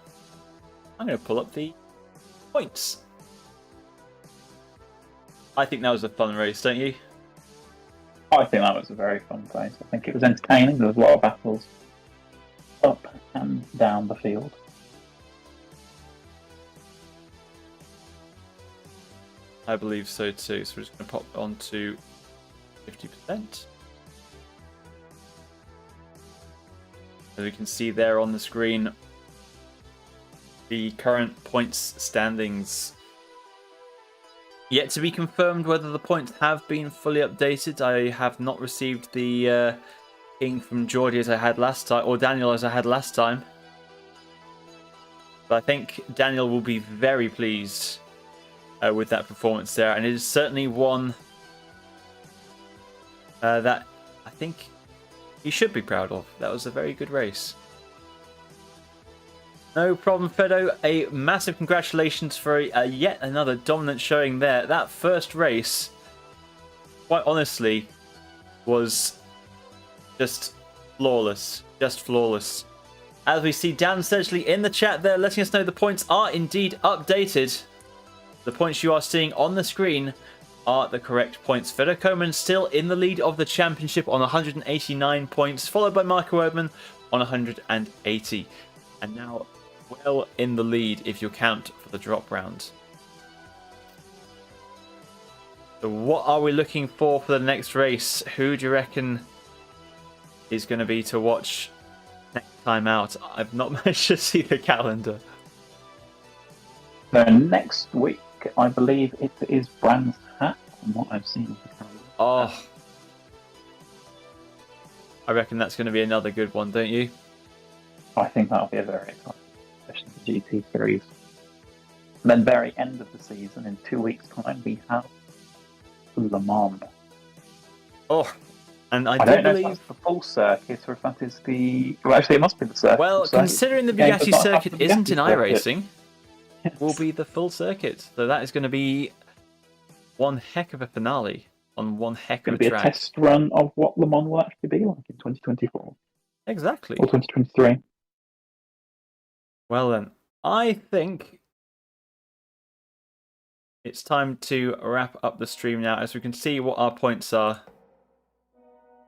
points. I think that was a fun race, don't you? I think that was a very fun race. I think it was entertaining. There was a lot of battles up and down the field. I believe so too. So we're just going to pop on to 50%. As we can see there on the screen, the current points standings. Yet to be confirmed whether the points have been fully updated. I have not received the ping from Geordie as I had last time, or Daniel as I had last time. But I think Daniel will be very pleased with that performance there, and it is certainly one that I think he should be proud of. That was a very good race. No problem, Fedo. A massive congratulations for yet another dominant showing there. That first race, quite honestly, was just flawless. Just flawless. As we see Dan Sedgley in the chat there, letting us know the points are indeed updated. The points you are seeing on the screen are the correct points. Fedo Coman still in the lead of the championship on 189 points, followed by Marco Erdmann on 180. And now well in the lead if you count for the drop round. So what are we looking for the next race? Who do you reckon is going to be to watch next time out? I've not managed to see the calendar. So next week, I believe it is Brands Hatch, from what I've seen. Oh, I reckon that's going to be another good one, don't you? I think that'll be a very exciting session for GT Series. And then very end of the season, in 2 weeks' time, we have Le Mans. Oh, and I I do don't know if believe. that's the full circuit or if that is the... Well, actually, it must be the circuit. Well, So considering the game does Bugatti not have circuit the isn't in Bugatti iRacing, circuit. Yes. will be the full circuit. So that is going to be one heck of a finale on one heck of Going a to be a track. test run of what Le Mans will actually be like in 2024 Exactly. or 2023. Well then, I think it's time to wrap up the stream now, as we can see what our points are.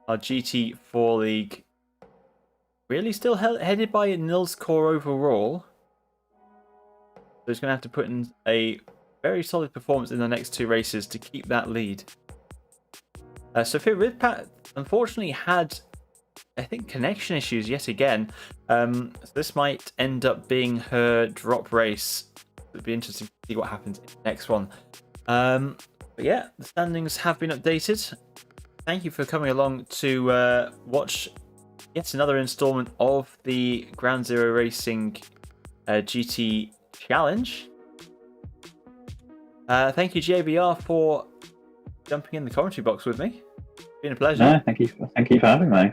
Our GT4 League really still headed by Nils Core overall. So he's going to have to put in a very solid performance in the next 2 races to keep that lead. Sophia Ridpat unfortunately had, I think, connection issues yet again. So this might end up being her drop race. It'd be interesting to see what happens in the next one. But yeah, the standings have been updated. Thank you for coming along to watch yet another installment of the Ground Zero Racing GT Challenge. Thank you, JBR, for jumping in the commentary box with me. It's been a pleasure. No, thank you for having me.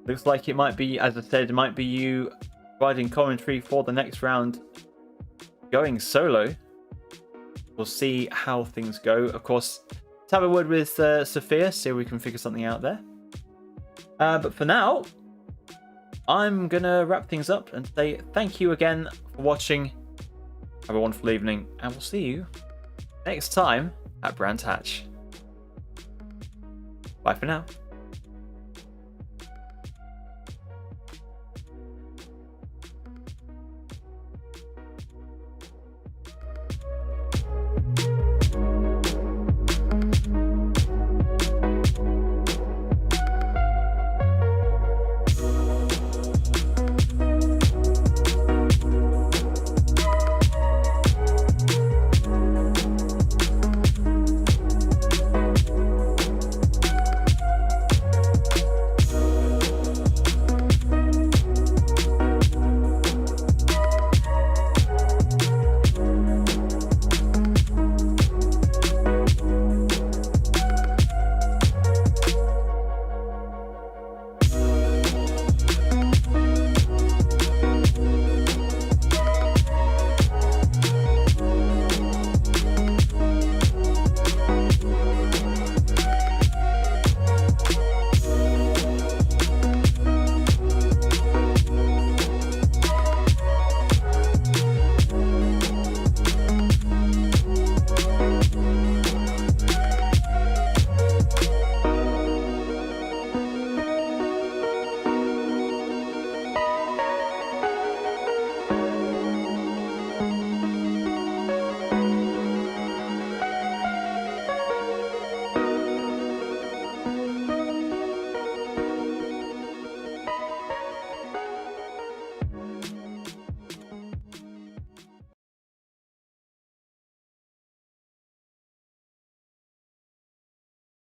Looks like it might be, as I said, it might be you providing commentary for the next round going solo. We'll see how things go. Of course, let's have a word with Sophia, see if we can figure something out there. But for now, I'm going to wrap things up and say thank you again for watching. Have a wonderful evening, and we'll see you next time at Brands Hatch. Bye for now.